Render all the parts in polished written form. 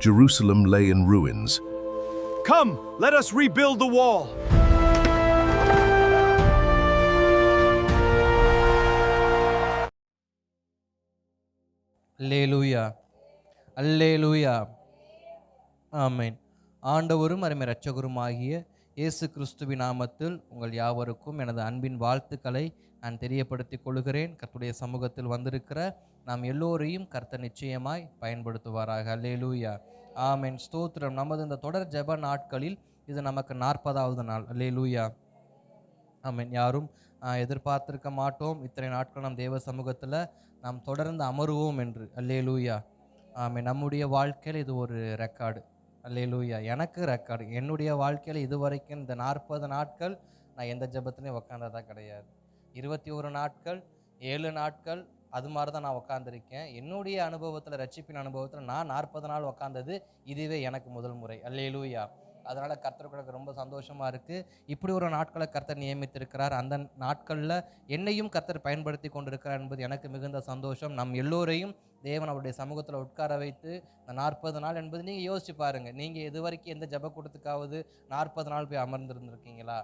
Jerusalem lay in ruins. Come, let us rebuild the wall. அல்லேலூயா, அல்லேலூயா, ஆமென். ஆண்டவரும் அருமை இரட்சகருமாகிய இயேசு கிறிஸ்துவின் நாமத்தில் உங்கள் யாவருக்கும் எனது அன்பின் வாழ்த்துக்களை நான் தெரியப்படுத்திக் கொள்கிறேன். கர்த்தருடைய சமூகத்தில் வந்திருக்கிற நாம் எல்லோரையும் கர்த்தர் நிச்சயமாய் பயன்படுத்துவாராக. அல்லேலூயா, ஆமென், ஸ்தோத்திரம். நமது இந்த தொடர் ஜெப நாட்களில் இது நமக்கு 40வது நாள். அல்லேலூயா, ஆமென். யாரும் எதிர்பார்த்திருக்க மாட்டோம் இத்தனை நாட்கள் நம் தேவ சமூகத்தில் நாம் தொடர்ந்து அமருவோம் என்று. அல்லேலூயா, ஆமென். நம்முடைய வாழ்க்கையில் இது ஒரு ரெக்கார்டு. அல்லேலூயா, எனக்கு ரெக்கார்டு. என்னுடைய வாழ்க்கையில் இதுவரைக்கும் இந்த 40 நாட்கள் நான் எந்த ஜெபத்துலையும் உக்காந்ததா கிடையாது. 21 நாட்கள் 7 நாட்கள் அது மாதிரி தான் நான் உக்காந்துருக்கேன். என்னுடைய அனுபவத்தில், ரட்சிப்பின் அனுபவத்தில் நான் 40 நாள் உக்காந்தது இதுவே எனக்கு முதல் முறை. அல்லேலூயா. அதனால் கர்த்தருக்கு எனக்கு ரொம்ப சந்தோஷமாக இருக்குது. இப்படி ஒரு நாட்களை கர்த்தர் நியமித்திருக்கிறார். அந்த நாட்களில் என்னையும் கர்த்தர் பயன்படுத்தி கொண்டிருக்கிறார் என்பது எனக்கு மிகுந்த சந்தோஷம். நம் எல்லோரையும் தேவன் அவருடைய சமூகத்தில் உட்கார வைத்து இந்த 40 நாள் என்பது நீங்கள் யோசிச்சு பாருங்கள். நீங்கள் இது வரைக்கும் எந்த ஜெப கூட்டத்துக்காவது 40 நாள் போய் அமர்ந்திருந்திருக்கீங்களா?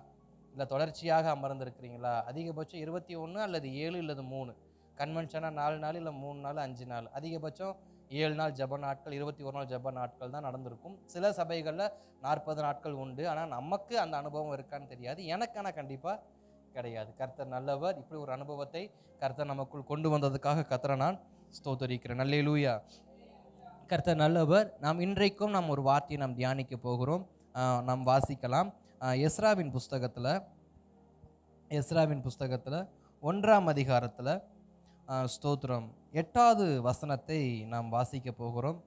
இல்லை தொடர்ச்சியாக அமர்ந்திருக்கிறீங்களா? அதிகபட்சம் 21 அல்லது 7 அல்லது 3 கன்வென்ஷனாக 4 நாள் இல்லை 3 நாள் 5 நாள், அதிகபட்சம் 7 நாள் ஜெப நாட்கள், 21 நாள் ஜெப நாட்கள் தான் நடந்திருக்கும். சில சபைகளில் 40 நாட்கள் உண்டு. ஆனால் நமக்கு அந்த அனுபவம் இருக்கான்னு தெரியாது. எனக்கு ஆனால் கண்டிப்பாக கிடையாது. கர்த்தர் நல்லவர். இப்படி ஒரு அனுபவத்தை கர்த்தர் நமக்குள் கொண்டு வந்ததுக்காக கர்த்தரை நான் ஸ்தோத்தரிக்கிறேன். அல்லேலூயா, கர்த்தர் நல்லவர். நாம் இன்றைக்கும் நாம் ஒரு வார்த்தையை நாம் தியானிக்க போகிறோம். நாம் வாசிக்கலாம். எஸ்ராவின் புஸ்தகத்தில் 1ஆம் அதிகாரத்தில் ஸ்தோத்திரம் 8வது வசனத்தை நாம் வாசிக்க போகிறோம்.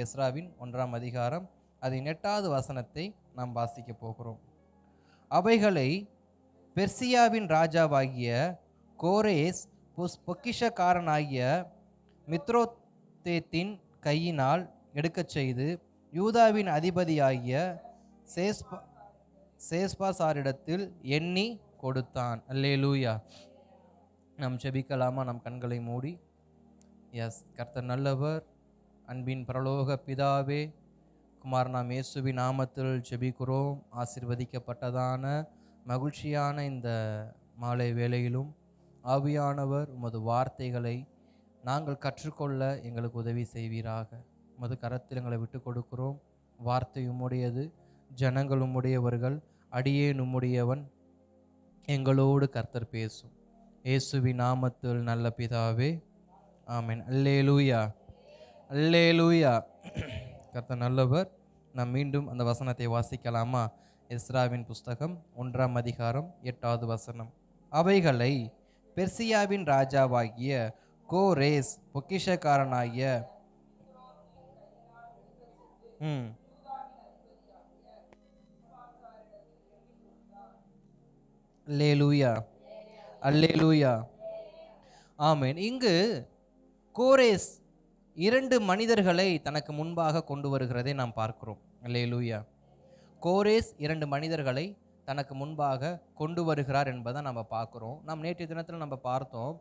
எஸ்ராவின் 1ஆம் அதிகாரம் அதன் 8வது வசனத்தை நாம் வாசிக்க போகிறோம். அவைகளை பெர்சியாவின் ராஜாவாகிய கோரேஸ் பொக்கிஷக்காரனாகிய மித்ரோத்தேத்தின் கையினால் எடுக்கச் செய்து யூதாவின் அதிபதியாகிய சேஸ்பாசாரிடத்தில் எண்ணி கொடுத்தான். அல்லேலூயா. நாம் ஜெபிக்கலாமா? நம் கண்களை மூடி. கர்த்தர் நல்லவர். அன்பின் பரலோக பிதாவே, குமாரனாம் இயேசுவின் நாமத்தில் ஜெபிக்கிறோம். ஆசீர்வதிக்கப்பட்டதான மகிழ்ச்சியான இந்த மாலை வேளையிலும் ஆவியானவர் உமது வார்த்தைகளை நாங்கள் கற்றுக்கொள்ள எங்களுக்கு உதவி செய்வீராக. உமது கரத்தில் எங்களை விட்டு கொடுக்கிறோம். வார்த்தை உம்முடையது, ஜனங்கள் உம்முடையவர்கள், அடியேன் உம்முடையவன். எங்களோடு கர்த்தர் பேசும். இயேசுவின் நாமத்தில் நல்ல பிதாவே, ஆமென். அல்லேலூயா, அல்லேலூயா. கர்த்தர் நல்லவர். நாம் மீண்டும் அந்த வசனத்தை வாசிக்கலாமா? எஸ்ராவின் புஸ்தகம் 1ஆம் அதிகாரம் 8வது வசனம். அவைகளை பெர்சியாவின் ராஜாவாகிய கோரேஸ் பொக்கிஷக்காரனாகிய அல்லேலூயா, அல்லேலூயா, ஆமென். இங்கு கோரேஸ் 2 மனிதர்களை தனக்கு முன்பாக கொண்டு வருகிறதை நாம் பார்க்கிறோம். அல்லேலூயா. கோரேஸ் 2 மனிதர்களை தனக்கு முன்பாக கொண்டு வருகிறார் என்பதை நம்ம பார்க்குறோம். நாம் நேற்றைய தினத்தில் நம்ம பார்த்தோம்,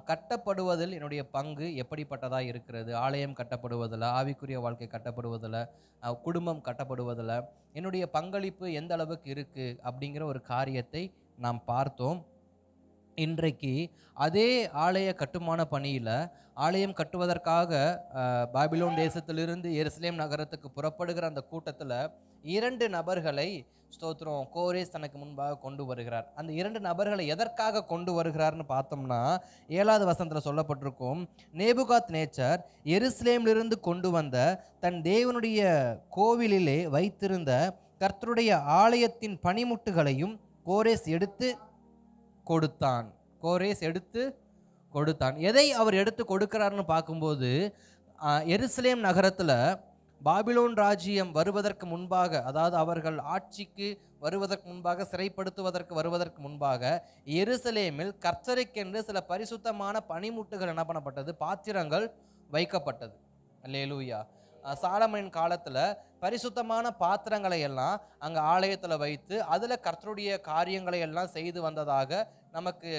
கட்டப்படுவதில் என்னுடைய பங்கு எப்படிப்பட்டதாக இருக்கிறது, ஆலயம் கட்டப்படுவதில், ஆவிக்குரிய வாழ்க்கை கட்டப்படுவதில், குடும்பம் கட்டப்படுவதில் என்னுடைய பங்களிப்பு எந்த அளவுக்கு இருக்குது அப்படிங்கிற ஒரு காரியத்தை நாம் பார்த்தோம். இன்றைக்கு அதே ஆலய கட்டுமான பணியில், ஆலயம் கட்டுவதற்காக பாபிலோன் தேசத்திலிருந்து எருசலேம் நகரத்துக்கு புறப்படுகிற அந்த கூட்டத்தில் 2 நபர்களை ஸ்தோத்திரம் கோரேஸ் தனக்கு முன்பாக கொண்டு வருகிறார். அந்த 2 நபர்களை எதற்காக கொண்டு வருகிறார்னு பார்த்தோம்னா, 7வது வசனத்தில் சொல்லப்பட்டிருக்கும், நேபுகாத் நேச்சர் எருசலேமிலிருந்து கொண்டு வந்த தன் தேவனுடைய கோவிலிலே வைத்திருந்த கர்த்தருடைய ஆலயத்தின் பணிமுட்டுகளையும் கோரேஸ் எடுத்து கொடுத்தான். கோரேஸ் எடுத்து கொடுத்தான். எதை அவர் எடுத்து கொடுக்கிறார்னு பார்க்கும்போது, எருசலேம் நகரத்தில் பாபிலோன் ராஜ்யம் வருவதற்கு முன்பாக, அதாவது அவர்கள் ஆட்சிக்கு வருவதற்கு முன்பாக, சிறைப்படுத்துவதற்கு வருவதற்கு முன்பாக எருசலேமில் கர்த்தருக்கென்று சில பரிசுத்தமான பணிமுட்டுகள் என்ன பண்ணப்பட்டது, பாத்திரங்கள் வைக்கப்பட்டது. அல்லேலூயா. சாலமோனின் காலத்துல பரிசுத்தமான பாத்திரங்களை எல்லாம் அங்க ஆலயத்துல வைத்து அதுல கர்த்தருடைய காரியங்களை எல்லாம் செய்து வந்ததாக நமக்கு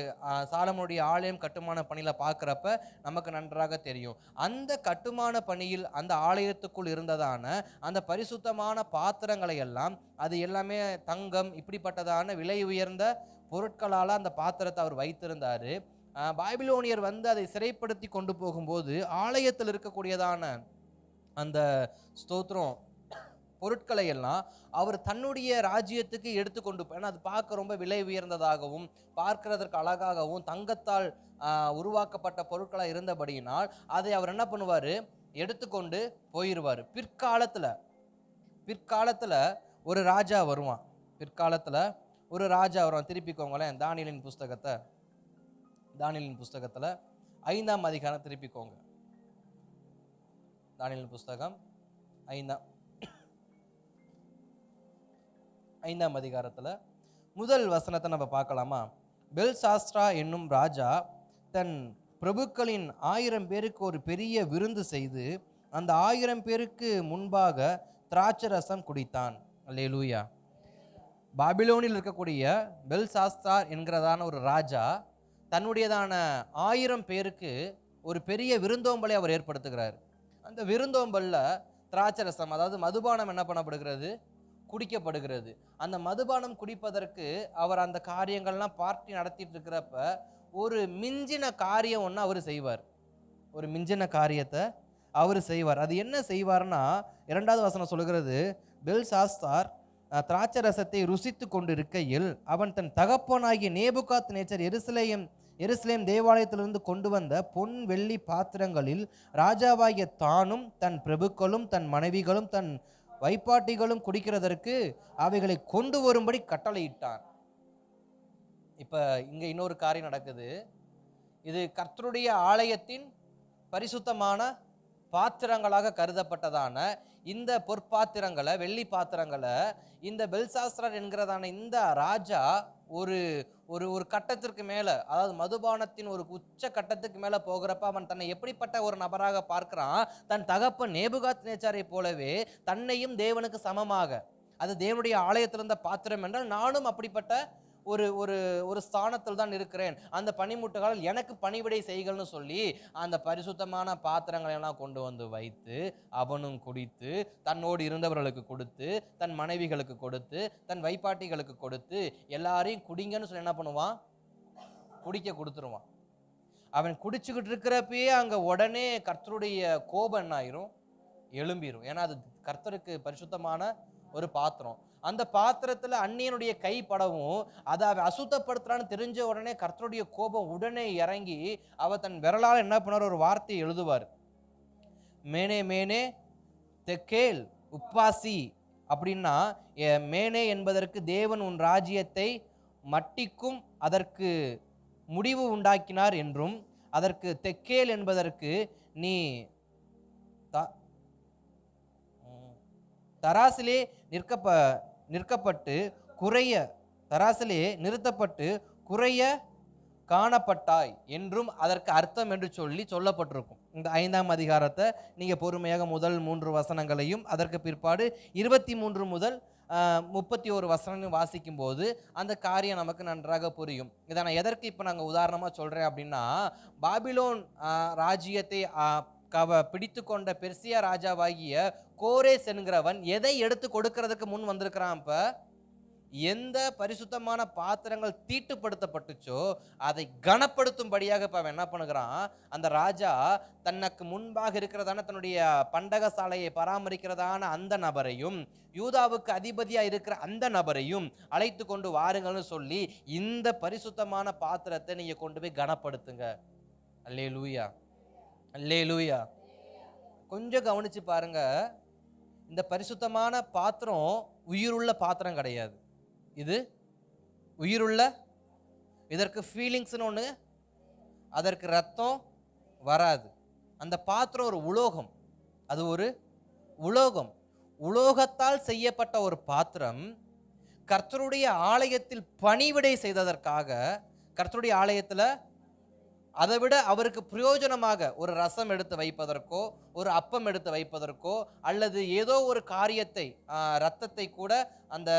சாலமோனுடைய ஆலயம் கட்டுமான பணியில பார்க்கிறப்ப நமக்கு நன்றாக தெரியும். அந்த கட்டுமான பணியில் அந்த ஆலயத்துக்குள் இருந்ததான அந்த பரிசுத்தமான பாத்திரங்களை எல்லாம், அது எல்லாமே தங்கம் இப்படிப்பட்டதான விலை உயர்ந்த பொருட்களால அந்த பாத்திரத்தை அவர் வைத்திருந்தாரு. பாபிலோனியர் வந்து அதை சிறைப்படுத்தி கொண்டு போகும்போது ஆலயத்தில் இருக்கக்கூடியதான அந்த ஸ்தோத்திரம் பொருட்களை எல்லாம் அவர் தன்னுடைய ராஜ்யத்துக்கு எடுத்துக்கொண்டு ஏன்னா அது பார்க்க ரொம்ப விலை உயர்ந்ததாகவும் பார்க்கிறதற்கு அழகாகவும் தங்கத்தால் உருவாக்கப்பட்ட பொருட்களாக இருந்தபடியினால் அதை அவர் என்ன பண்ணுவார், எடுத்துக்கொண்டு போயிடுவார். பிற்காலத்துல ஒரு ராஜா வருவான். ஒரு ராஜா வருவான். திருப்பிக்கோங்களேன் தானியேலின் புஸ்தகத்துல 5ஆம் அதிகாரம் திருப்பிக்கோங்க. தானியேலின் புஸ்தகம் 5ஆம் அதிகாரத்துல முதல் வசனத்தை நம்ம பார்க்கலாமா? பெல்சாஸ்திரா என்னும் ராஜா தன் பிரபுக்களின் 1000 பேருக்கு ஒரு பெரிய விருந்து செய்து அந்த 1000 பேருக்கு முன்பாக திராட்சரசம் குடித்தான். அல்லேலூயா. பாபிலோனில் இருக்கக்கூடிய பெல்சாஸ்தார் என்கிறதான ஒரு ராஜா தன்னுடையதான 1000 பேருக்கு ஒரு பெரிய விருந்தோம்பலை அவர் ஏற்படுத்துகிறார். அந்த விருந்தோம்பல்ல திராட்சரசம், அதாவது மதுபானம் என்ன பண்ணப்படுகிறது, குடிக்கப்படுகிறது. அந்த மதுபானம் குடிப்பதற்கு அவர் அந்த காரியங்கள்லாம் பார்ட்டி நடத்திட்டு இருக்கிறப்ப ஒரு மிஞ்சின காரியம் ஒன்று அவர் செய்வார். அது என்ன செய்வார்னா, 2வது வசனம் சொல்லுகிறது, பெல்சாஸ்தார் திராட்சரசத்தை ருசித்து கொண்டிருக்கையில் அவன் தன் தகப்பனாகிய நேபுகாத்நேச்சர் எருசலேம் தேவாலயத்திலிருந்து கொண்டு வந்த பொன் வெள்ளி பாத்திரங்களில் ராஜாவாகிய தானும் தன் பிரபுக்களும் தன் மனைவிகளும் தன் வைப்பாட்டிகளும் குடிக்கிறதற்கு அவைகளை கொண்டு வரும்படி கட்டளையிட்டான். இப்ப இங்க இன்னொரு காரியம் நடக்குது. இது கர்த்தருடைய ஆலயத்தின் பரிசுத்தமான பாத்திரங்களாக கருதப்பட்டதான இந்த பொற்பாத்திரங்களை, வெள்ளி பாத்திரங்களை இந்த பெல்சாஸ்திரர் என்கிறதான இந்த ராஜா ஒரு ஒரு கட்டத்திற்கு மேல, அதாவது மதுபானத்தின் ஒரு உச்ச கட்டத்துக்கு மேல போகிறப்ப அவன் தன்னை எப்படிப்பட்ட ஒரு நபராக பார்க்கிறான், தன் தகப்பன் நேபுகாத்நேச்சாரை போலவே தன்னையும் தேவனுக்கு சமமாக, அது தேவனுடைய ஆலயத்தில் இருந்த பாத்திரம் என்றால் நானும் அப்படிப்பட்ட ஒரு ஒரு ஒரு ஸ்தானத்தில் தான் இருக்கிறேன், அந்த பனிமுட்டுகள் எனக்கு பணிவிடை செய்கள்னு சொல்லி அந்த பரிசுத்தமான பாத்திரங்களை எல்லாம் கொண்டு வந்து வைத்து அவனும் குடித்து தன்னோடு இருந்தவர்களுக்கு கொடுத்து தன் மனைவிகளுக்கு கொடுத்து தன் வைப்பாட்டிகளுக்கு கொடுத்து எல்லாரையும் குடிங்கன்னு சொல்லி என்ன பண்ணுவான், குடிக்க கொடுத்துருவான். அவன் குடிச்சுக்கிட்டு இருக்கிறப்பயே அங்க உடனே கர்த்தருடைய கோபம் என்ன ஆயிரும், எழும்பிரும். ஏன்னா அது கர்த்தருக்கு பரிசுத்தமான ஒரு பாத்திரம். அந்த பாத்திரத்துல அந்நியனுடைய கை படவும் அதை அவன் அசுத்தப்படுத்துறான்னு தெரிஞ்ச உடனே கர்த்தருடைய கோபம் உடனே இறங்கி அவ தன் விரலால் என்ன பண்ணார், ஒரு வார்த்தையை எழுதுவார். மேனே மேனே தெக்கேல் உப்பாசி அப்படின்னா, மேனே என்பதற்கு தேவன் உன் ராஜ்யத்தை மட்டிக்கும் அதற்கு முடிவு உண்டாக்கினார் என்றும், அதற்கு தெக்கேல் என்பதற்கு நீ தராசிலே நிறுத்தப்பட்டு குறைய காணப்பட்டாய் என்றும் அதற்கு அர்த்தம் என்று சொல்லப்பட்டிருக்கும். இந்த 5ஆம் அதிகாரத்தை நீங்க பொறுமையாக முதல் 3 வசனங்களையும் அதற்கு பிற்பாடு 23 முதல் 31 வசனம் வாசிக்கும் போது அந்த காரியம் நமக்கு நன்றாக புரியும். இதை நான் எதற்கு இப்ப நாங்க உதாரணமா சொல்றேன் அப்படின்னா, பாபிலோன் ராஜ்யத்தை பிடித்து கொண்ட பெர்சியா ராஜாவாகிய கோரேஸ் என்கிறவன் எதை எடுத்து கொடுக்கிறதுக்கு முன் வந்திருக்கிறான். இப்ப எந்த பரிசுத்தமான பாத்திரங்கள் தீட்டுப்படுத்தப்பட்டுச்சோ அதை கனப்படுத்தும்படியாக இப்ப அவன் என்ன பண்ணுகிறான், அந்த ராஜா தனக்கு முன்பாக இருக்கிறதான தன்னுடைய பண்டக சாலையை பராமரிக்கிறதான அந்த நபரையும் யூதாவுக்கு அதிபதியா இருக்கிற அந்த நபரையும் அழைத்து கொண்டு வாருங்கள்னு சொல்லி இந்த பரிசுத்தமான பாத்திரத்தை நீங்க கொண்டு போய் கனப்படுத்துங்க. அல்லேலூயா, அல்லேலூயா. கொஞ்சம் கவனிச்சு பாருங்க, இந்த பரிசுத்தமான பாத்திரம் உயிருள்ள பாத்திரம் கிடையாது. இது உயிருள்ள, இதற்கு ஃபீலிங்ஸ்னு ஒன்று, அதற்கு ரத்தம் வராது. அந்த பாத்திரம் ஒரு உலோகம், அது ஒரு உலோகத்தால் செய்யப்பட்ட ஒரு பாத்திரம். கர்த்தருடைய ஆலயத்தில் பணிவிடை செய்ததற்காக, கர்த்தருடைய ஆலயத்தில் அதை விட அவருக்கு பிரயோஜனமாக ஒரு ரசம் எடுத்து வைப்பதற்கோ, ஒரு அப்பம் எடுத்து வைப்பதற்கோ, அல்லது ஏதோ ஒரு காரியத்தை, ரத்தத்தை கூட, அந்த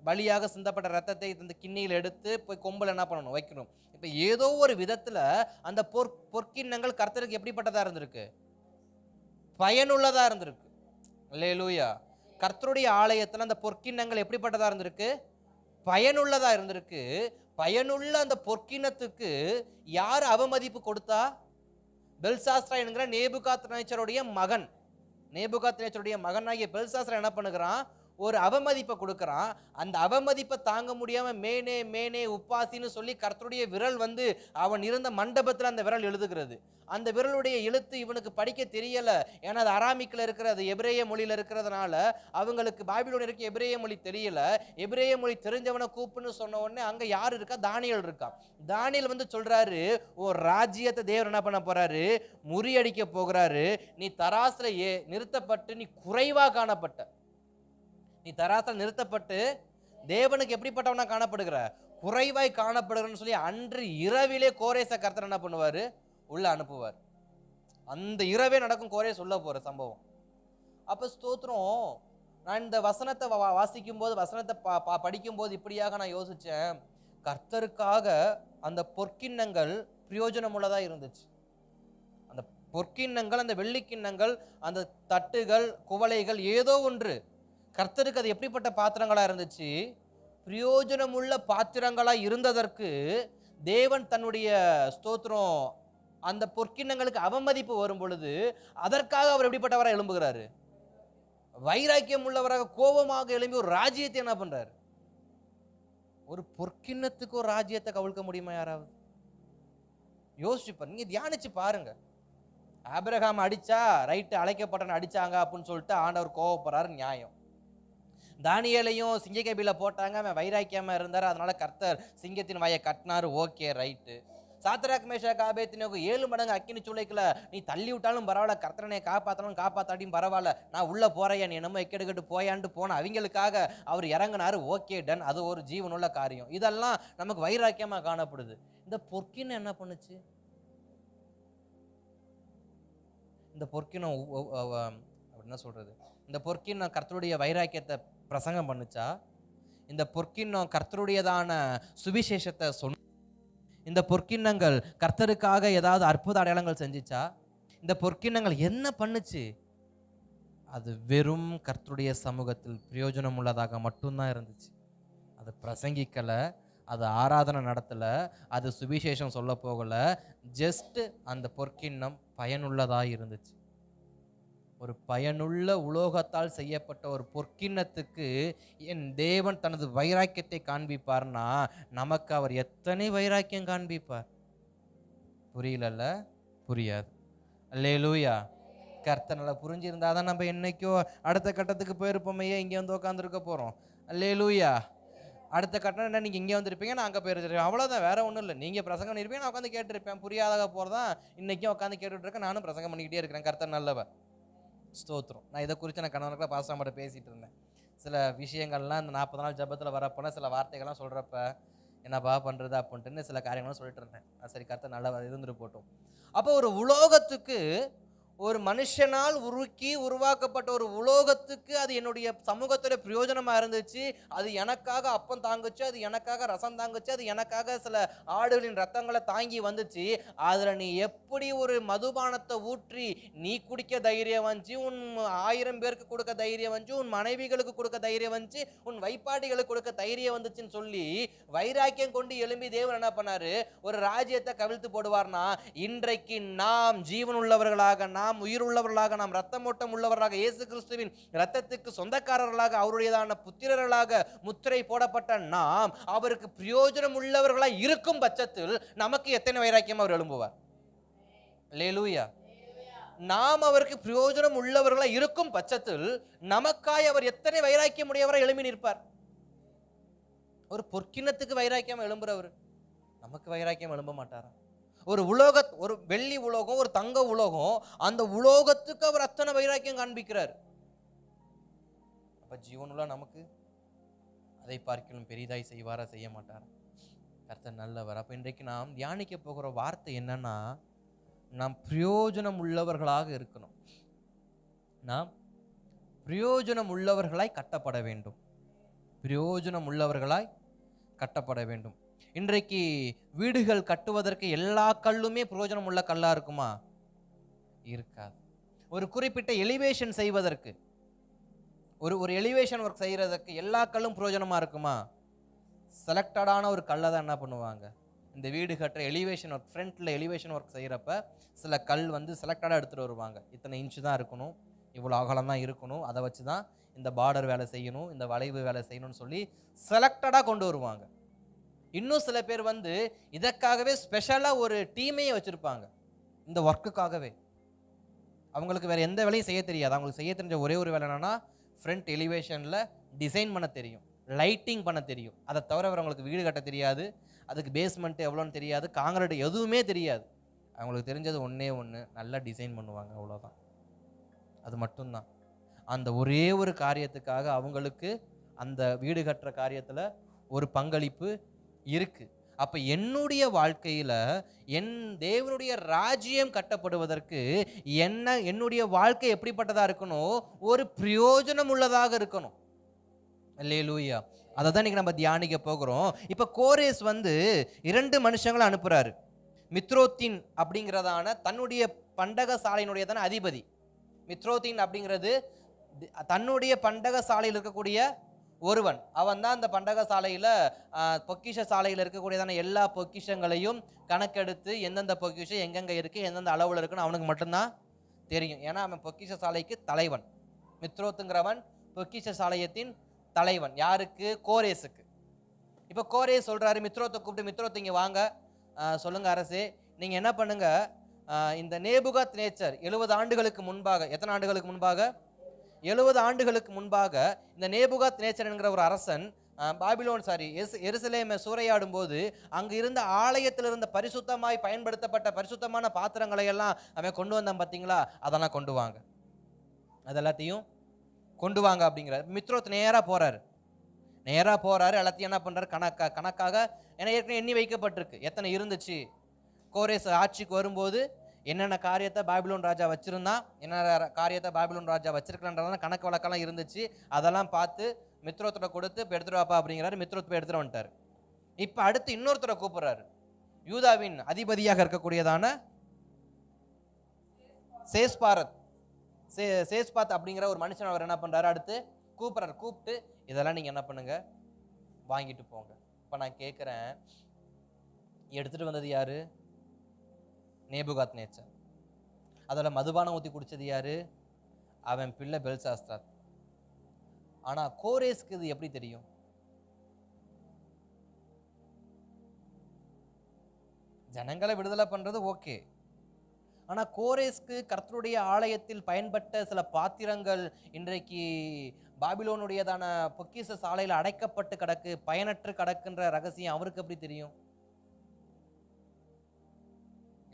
பலியாக சிந்தப்பட்ட ரத்தத்தை இந்த கிண்ணியில் எடுத்து போய் கொம்புல என்ன பண்ணணும், வைக்கணும். இப்ப ஏதோ ஒரு விதத்துல அந்த பொற்கிண்ணங்கள் கர்த்தருக்கு எப்படிப்பட்டதா இருந்திருக்கு? பயனுள்ளதா இருந்திருக்கு. அல்லேலூயா. கர்த்தருடைய ஆலயத்துல அந்த பொற்கிண்ணங்கள் எப்படிப்பட்டதா இருந்திருக்கு? பயனுள்ளதா இருந்திருக்கு. பயனுள்ள அந்த பொற்கிண்ணத்துக்கு யார் அவமதிப்பு கொடுத்தா? பெல்சாஸ்திரா என்கிற நேபுகாத்நேச்சருடைய மகன். நேபுகாத்நேச்சருடைய மகனாகிய பெல்சாஸ்திரா என்ன பண்ணுகிறான்? ஒரு அவமதிப்பை கொடுக்கிறான். அந்த அவமதிப்பை தாங்க முடியாம மேனே மேனே உப்பாசின்னு சொல்லி கர்த்தருடைய விரல் வந்து அவன் இருந்த மண்டபத்தில் அந்த விரல் எழுதுகிறது. அந்த விரலுடைய எழுத்து இவனுக்கு படிக்க தெரியல. ஏன்னா அது அராமிக்கில் இருக்கிறது, எபிரேய மொழியில் இருக்கிறதுனால அவங்களுக்கு பாபிலோன் இருக்க எபிரேய மொழி தெரியல. எபிரேய மொழி தெரிஞ்சவனை கூப்பின்னு சொன்ன உடனே அங்க யார் இருக்கா? தானியேல் இருக்கான். தானியேல் வந்து சொல்றாரு, ஒரு ராஜ்யத்தை தேவர் என்ன பண்ண போறாரு? முறியடிக்க போகிறாரு. நீ தராசுல நிறுத்தப்பட்டு நீ குறைவா காணப்பட்ட, நீ தராசில் நிறுத்தப்பட்டு தேவனுக்கு எப்படிப்பட்டவனா காணப்படுகிற? குறைவாய் காணப்படுகிறன்னு சொல்லி அன்று இரவிலே கோரேச கர்த்தர் என்ன பண்ணுவாரு? உள்ள அனுப்புவார். அந்த இரவே நடக்கும் கோரேஸ் உள்ள போற சம்பவம். அப்ப ஸ்தோத்திரம், நான் இந்த வசனத்தை வாசிக்கும் போது, வசனத்தை படிக்கும் போது இப்படியாக நான் யோசிச்சேன், கர்த்தருக்காக அந்த பொற்கிண்ணங்கள் பிரயோஜனம் உள்ளதா இருந்துச்சு. அந்த பொற்கிண்ணங்கள், அந்த வெள்ளிக்கிண்ணங்கள், அந்த தட்டுகள், குவளைகள், ஏதோ ஒன்று கர்த்தருக்கு அது எப்படிப்பட்ட பாத்திரங்களா இருந்துச்சு? பிரயோஜனமுள்ள பாத்திரங்களா இருந்ததற்கு தேவன் தன்னுடைய ஸ்தோத்திரம் அந்த பொற்கிண்ணங்களுக்கு அவமதிப்பு வரும் பொழுது அதற்காக அவர் எப்படிப்பட்டவராக எழும்புகிறாரு? வைராக்கியம் உள்ளவராக, கோபமாக எழும்பி ஒரு ராஜ்யத்தை என்ன பண்றாரு? ஒரு பொற்கிண்ணத்துக்கு ஒரு ராஜ்யத்தை கவிழ்க்க முடியுமா யாராவது? யோசிச்சு பாருங்க, நீங்க தியானிச்சு பாருங்க. ஆபிரகாம் அடிச்சா ரைட்டு, அழைக்கப்பட்டவன் அடிச்சாங்க அப்படின்னு சொல்லிட்டு ஆண்டவர் கோவப்படுறாரு, நியாயம். தானியேலையும் சிங்கக்கபில போட்டாங்க, அவன் வைராக்கியமா இருந்தார், அதனால கர்த்தர் சிங்கத்தின் வாயை கட்டினாரு, okay right. Shadrach Meshach Abednego 7 மடங்கு அக்கினி சூளைக்குள்ள நீ தள்ளி விட்டாலும் பரவாயில்ல, கர்த்தரனை காப்பாற்றணும், காப்பாத்தாட்டியும் பரவாயில்ல, நான் உள்ள போறையா, நீ என்னமோ எக்கெடுக்கட்டு போயான்ட்டு போன அவங்களுக்காக அவர் இறங்கினாரு, ஓகே டன், அது ஒரு ஜீவனுள்ள காரியம். இதெல்லாம் நமக்கு வைராக்கியமா காணப்படுது. இந்த பொற்கினம் என்ன பண்ணுச்சு? இந்த பொற்கினம் என்ன சொல்றது, இந்த பொற்கினம் கர்த்தருடைய வைராக்கியத்தை பிரசங்கம் பண்ணுச்சா? இந்த பொற்கிண்ணம் கர்த்தருடையதான சுவிசேஷத்தை சொன்ன? இந்த பொற்கிண்ணங்கள் கர்த்தருக்காக ஏதாவது அற்புத அடையாளங்கள் செஞ்சுச்சா? இந்த பொற்கிண்ணங்கள் என்ன பண்ணுச்சு? அது வெறும் கர்த்தருடைய சமூகத்தில் பிரயோஜனம் உள்ளதாக மட்டும்தான் இருந்துச்சு. அது பிரசங்கிக்கல, அது ஆராதனை நடத்தல, அது சுவிசேஷம் சொல்ல போகல. ஜஸ்ட் அந்த பொற்கிண்ணம் பயனுள்ளதா இருந்துச்சு. ஒரு பயனுள்ள உலோகத்தால் செய்யப்பட்ட ஒரு பொற்கிண்ணத்துக்கு என் தேவன் தனது வைராக்கியத்தை காண்பிப்பார்னா நமக்கு அவர் எத்தனை வைராக்கியம் காண்பிப்பார்? புரியலல்ல? புரியாது. அல்லேலூயா. கர்த்தர் நல்லா புரிஞ்சிருந்தாதான் நம்ம என்னைக்கோ அடுத்த கட்டத்துக்கு போயிருப்போமே, இங்கே வந்து உட்காந்துருக்க போறோம். அல்லேலூயா. அடுத்த கட்டம் என்ன, நீங்க இங்கே வந்துருப்பீங்க, நான் அங்கே போயிருப்பேன், அவ்வளோதான், வேற ஒன்றும் இல்லை. நீங்க பிரசங்கம் பண்ணிருப்பீங்க, நான் உட்காந்து கேட்டிருப்பேன். புரியாதாக போறதான் இன்னைக்கும் உட்காந்து கேட்டுட்டு இருக்கேன், நானும் பிரசங்கம் பண்ணிக்கிட்டே இருக்கிறேன். கர்த்தர் நல்லவர். ஸ்தோத்திரம். நான் இதை குறித்து நான் கணவனுக்குள்ள பாஸ்டர் பேசிட்டு இருந்தேன். சில விஷயங்கள்லாம் இந்த 40 நாள் ஜபத்தில் வரப்போன சில வார்த்தைகள்லாம் சொல்கிறப்ப என்னப்பா பண்ணுறது அப்படின்ட்டு சில காரியங்களும் சொல்லிட்டு இருந்தேன். சரி, கர்த்தர் நல்லா இருந்துட்டு போட்டோம். அப்போ ஒரு உலோகத்துக்கு, ஒரு மனுஷனால் உருவாக்கப்பட்ட ஒரு உலோகத்துக்கு அது என்னுடைய சமூகத்தோட பிரயோஜனமா இருந்துச்சு. அது எனக்காக அப்பம் தாங்குச்சு, அது எனக்காக ரசம் தாங்குச்சு, அது எனக்காக சில ஆடுகளின் ரத்தங்களை தாங்கி வந்துச்சு. அதுல நீ எப்படி ஒரு மதுபானத்தை ஊற்றி நீ குடிக்க தைரியம் வந்துச்சு, உன் 1000 பேருக்கு கொடுக்க தைரியம் வந்துச்சு, உன் மனைவிகளுக்கு கொடுக்க தைரியம் வந்துச்சு, உன் வைப்பாட்டிகளுக்கு கொடுக்க தைரியம் வந்துச்சுன்னு சொல்லி வைராக்கியம் கொண்டு எழும்பி தேவன் என்ன பண்ணாரு? ஒரு ராஜ்யத்தை கவிழ்த்து போடுவார்னா, இன்றைக்கு நாம் ஜீவன் உள்ளவர்களாக, நாம் உயிர் உள்ளவர்களாக, நாம் ரத்தம் ஓட்டம் உள்ளவர்களாக, இயேசு கிறிஸ்துவின் ரத்தத்துக்கு சொந்தக்காரர்களாக, அவருடையதான புத்திரர்களாக முத்திரை போடப்பட்ட நாம் அவருக்கு பிரயோஜனம் உள்ளவர்களாக இருக்கும் பட்சத்தில் நமக்கு எத்தனை வைராக்கியம் அவர் எழும்புவார்? அல்லேலூயா. நாம் அவருக்கு பிரயோஜனம் உள்ளவர்களாக இருக்கும் பட்சத்தில் நமக்காய் அவர் எத்தனை வைராக்கியம் உடையவராக எழும்பி நிற்பார்? ஒரு பொற்கிண்ணத்துக்கு வைராக்கியம் எழும்புறவர் நமக்கு வைராக்கியம் எழும்ப மாட்டாரா? ஒரு ஒரு வெள்ளி உலோகம், ஒரு தங்க உலோகம், அந்த உலோகத்துக்கு அவர் அத்தனை வைராக்கியம் காண்பிக்கிறார். அப்ப ஜீவனுள்ள நமக்கு அதை பார்க்கலும் பெரிதாய் செய்வாரா, செய்ய மாட்டாரா? கர்த்தர் நல்லவர். அப்போ இன்றைக்கு நாம் தியானிக்க போகிற வார்த்தை என்னன்னா, நாம் பிரயோஜனம் உள்ளவர்களாக இருக்கணும். நாம் பிரயோஜனம் உள்ளவர்களாய் கட்டப்பட வேண்டும். பிரயோஜனம் உள்ளவர்களாய் கட்டப்பட வேண்டும். இன்றைக்கு வீடுகள் கட்டுவதற்கு எல்லா கல்லுமே பிரயோஜனம் உள்ள கல்லா இருக்குமா? இருக்காது. ஒரு குறிப்பிட்ட எலிவேஷன் செய்வதற்கு, ஒரு எலிவேஷன் ஒர்க் செய்யறதுக்கு எல்லா கல்லும் பிரயோஜனமா இருக்குமா? செலக்டடான ஒரு கல்லை தான் என்ன பண்ணுவாங்க, இந்த வீடு கட்டுற எலிவேஷன் ஒர்க், ஃப்ரண்ட்ல எலிவேஷன் ஒர்க் செய்யறப்ப சில கல் வந்து செலக்டடா எடுத்துட்டு வருவாங்க. இத்தனை இன்ச்சு தான் இருக்கணும், இவ்வளோ அகலம் தான் இருக்கணும், அதை வச்சு தான் இந்த பார்டர் வேலை செய்யணும், இந்த வளைவு வேலை செய்யணும்னு சொல்லி செலக்டடாக கொண்டு வருவாங்க. இன்னும் சில பேர் வந்து இதற்காகவே ஸ்பெஷலாக ஒரு டீமையே வச்சுருப்பாங்க, இந்த ஒர்க்குக்காகவே. அவங்களுக்கு வேறு எந்த வேலையும் செய்ய தெரியாது. அவங்களுக்கு செய்ய தெரிஞ்ச ஒரே ஒரு வேலை என்னன்னா, ஃப்ரண்ட் எலிவேஷனில் டிசைன் பண்ண தெரியும், லைட்டிங் பண்ண தெரியும். அதை தவிர அவங்களுக்கு வீடு கட்ட தெரியாது, அதுக்கு பேஸ்மெண்ட்டு எவ்வளோன்னு தெரியாது, காங்கிரீட் எதுவுமே தெரியாது. அவங்களுக்கு தெரிஞ்சது ஒன்றே ஒன்று, நல்லா டிசைன் பண்ணுவாங்க, அவ்வளோதான். அது மட்டும்தான். அந்த ஒரே ஒரு காரியத்துக்காக அவங்களுக்கு அந்த வீடு கட்டுற காரியத்தில் ஒரு பங்களிப்பு இருக்கு. அப்போ என்னுடைய வாழ்க்கையில் என் தேவனுடைய ராஜ்யம் கட்டப்படுவதற்கு என்னுடைய வாழ்க்கை எப்படிப்பட்டதாக இருக்கணும்? ஒரு பிரயோஜனம் உள்ளதாக இருக்கணும். அல்லேலூயா. அதை தான் இன்னைக்கு நம்ம தியானிக்க போகிறோம். இப்போ கோரேஸ் வந்து 2 மனுஷங்களை அனுப்புறாரு. மித்ரோத்தின் அப்படிங்கிறதான தன்னுடைய பண்டக சாலையினுடையதான அதிபதி. மித்ரோத்தின் அப்படிங்கிறது தன்னுடைய பண்டக சாலையில் இருக்கக்கூடிய ஒருவன். அவன் தான் அந்த பண்டக சாலையில், பொக்கிஷ சாலையில் இருக்கக்கூடியதான எல்லா பொக்கிஷங்களையும் கணக்கெடுத்து எந்தெந்த பொக்கிஷம் எங்கெங்கே இருக்குது, எந்தெந்த அளவில் இருக்குன்னு அவனுக்கு மட்டும்தான் தெரியும். ஏன்னா அவன் பொக்கிஷ சாலைக்கு தலைவன். மித்ரோத்துங்கிறவன் பொக்கிஷ சாலையத்தின் தலைவன். யாருக்கு? கோரேஸுக்கு. இப்போ கோரேஸ் சொல்கிறாரு, மித்ரோத்தை கூப்பிட்டு, மித்ரோத்து இங்கே வாங்க, சொல்லுங்க அரசே, நீங்கள் என்ன பண்ணுங்க, இந்த நேபுகாத் நேச்சர் 70 ஆண்டுகளுக்கு முன்பாக, எத்தனை ஆண்டுகளுக்கு முன்பாக? 70 ஆண்டுகளுக்கு முன்பாக இந்த நேபுகாத் நேச்சர் என்கிற ஒரு அரசன் பாபிலோன் எருசலேமை சூறையாடும் போது அங்கு இருந்த ஆலயத்தில் இருந்த பரிசுத்தமாய் பயன்படுத்தப்பட்ட பரிசுத்தமான பாத்திரங்களை எல்லாம் அவன் கொண்டு வந்தான் பார்த்தீங்களா, அதெல்லாம் கொண்டு வாங்க, அதெல்லாத்தையும் கொண்டு வாங்க அப்படிங்கிறார். மித்ரோத் நேராக போறாரு, எல்லாத்தையும் என்ன பண்றாரு, கணக்காக, ஏன்னா ஏற்கனவே எண்ணி வைக்கப்பட்டிருக்கு எத்தனை இருந்துச்சு. கோரேஸ் ஆட்சிக்கு வரும்போது என்னென்ன காரியத்தை பாபிலோன் ராஜா வச்சிருந்தான், என்னென்ன காரியத்தை பாபிலோன் ராஜா வச்சிருக்கலான்றதான கணக்கு வழக்கெல்லாம் இருந்துச்சு. அதெல்லாம் பார்த்து மித்ரோத்தை கொடுத்து இப்போ எடுத்துட்டு வாப்பா அப்படிங்கிறாரு. மித்ரோத் போய் எடுத்துட்டு வந்துட்டார். இப்போ அடுத்து இன்னொருத்தரை கூப்பிடுறாரு, யூதாவின் அதிபதியாக இருக்கக்கூடியதான சேஸ்பாத் அப்படிங்கிற ஒரு மனுஷன். அவர் என்ன பண்றாரு, அடுத்து கூப்பிடுறாரு. கூப்பிட்டு இதெல்லாம் நீங்க என்ன பண்ணுங்க, வாங்கிட்டு போங்க. இப்போ நான் கேட்குறேன், எடுத்துட்டு வந்தது யாரு? நேபுகாத் நேச்சர். அதில் மதுபானம் ஊற்றி குடிச்சது யாரு? அவன் பிள்ளை பெல்சாஸ்தார். ஆனா கோரேஸ்க்கு இது எப்படி தெரியும்? ஜனங்களை விடுதலை பண்றது ஓகே, ஆனா கோரேஸ்க்கு கர்த்தருடைய ஆலயத்தில் பயன்பட்ட சில பாத்திரங்கள் இன்றைக்கு பாபிலோனுடையதான பொக்கிஷ சாலையில் அடைக்கப்பட்டு கிடக்கு, பயனற்று கிடக்குன்ற ரகசியம் அவருக்கு எப்படி தெரியும்?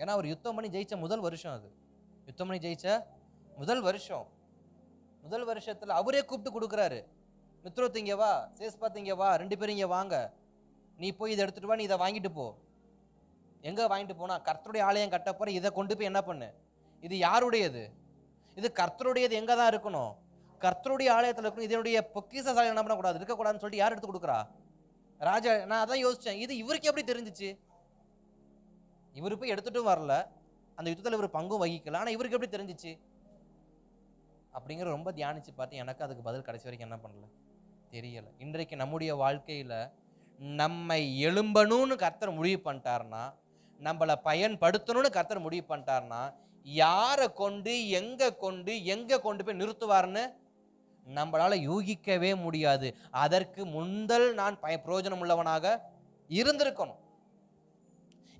ஏன்னா அவர் யுத்தம் பண்ணி ஜெயிச்ச முதல் வருஷம், அது யுத்தம் பண்ணி ஜெயிச்ச முதல் வருஷத்துல அவரே கூப்பிட்டு கொடுக்குறாரு, மித்ரோத் இங்க வா, சேஸ்பாத் இங்க வா, 2 பேரும் இங்க வாங்க, நீ போய் இதை எடுத்துட்டு வா, நீ இதை வாங்கிட்டு போ. எங்க வாங்கிட்டு போனா, கர்த்தருடைய ஆலயம் கட்ட போற, இதை கொண்டு போய் என்ன பண்ணு, இது யாருடையது? இது கர்த்தருடையது. எங்க தான் இருக்கணும்? கர்த்தருடைய ஆலயத்தில் இருக்கணும். இதனுடைய பொக்கிஷ சாலை என்ன பண்ணக்கூடாது, இருக்கக்கூடாதுன்னு சொல்லிட்டு யார் எடுத்து கொடுக்குறா? ராஜா. நான் அதான் யோசிச்சேன், இது இவருக்கு எப்படி தெரிஞ்சிச்சு? இவரு போய் எடுத்துட்டும் வரல, அந்த யுத்தத்தில் இவர் பங்கும் வகிக்கல, ஆனா இவருக்கு எப்படி தெரிஞ்சிச்சு அப்படிங்கிற ரொம்ப தியானிச்சு பார்த்து எனக்கு அதுக்கு பதில் கடைசி வரைக்கும் என்ன பண்ணல, தெரியல. இன்றைக்கு நம்முடைய வாழ்க்கையில நம்மை எழும்பணும்னு கர்த்தர் முடிவு பண்ணிட்டார்னா, நம்மளை பயன்படுத்தணும்னு கர்த்தர் முடிவு பண்ணிட்டார்னா, யாரை கொண்டு எங்க கொண்டு போய் நிறுத்துவார்னு நம்மளால யூகிக்கவே முடியாது. அதற்கு முந்தல் நான் பிரயோஜனம் உள்ளவனாக இருந்திருக்கணும்.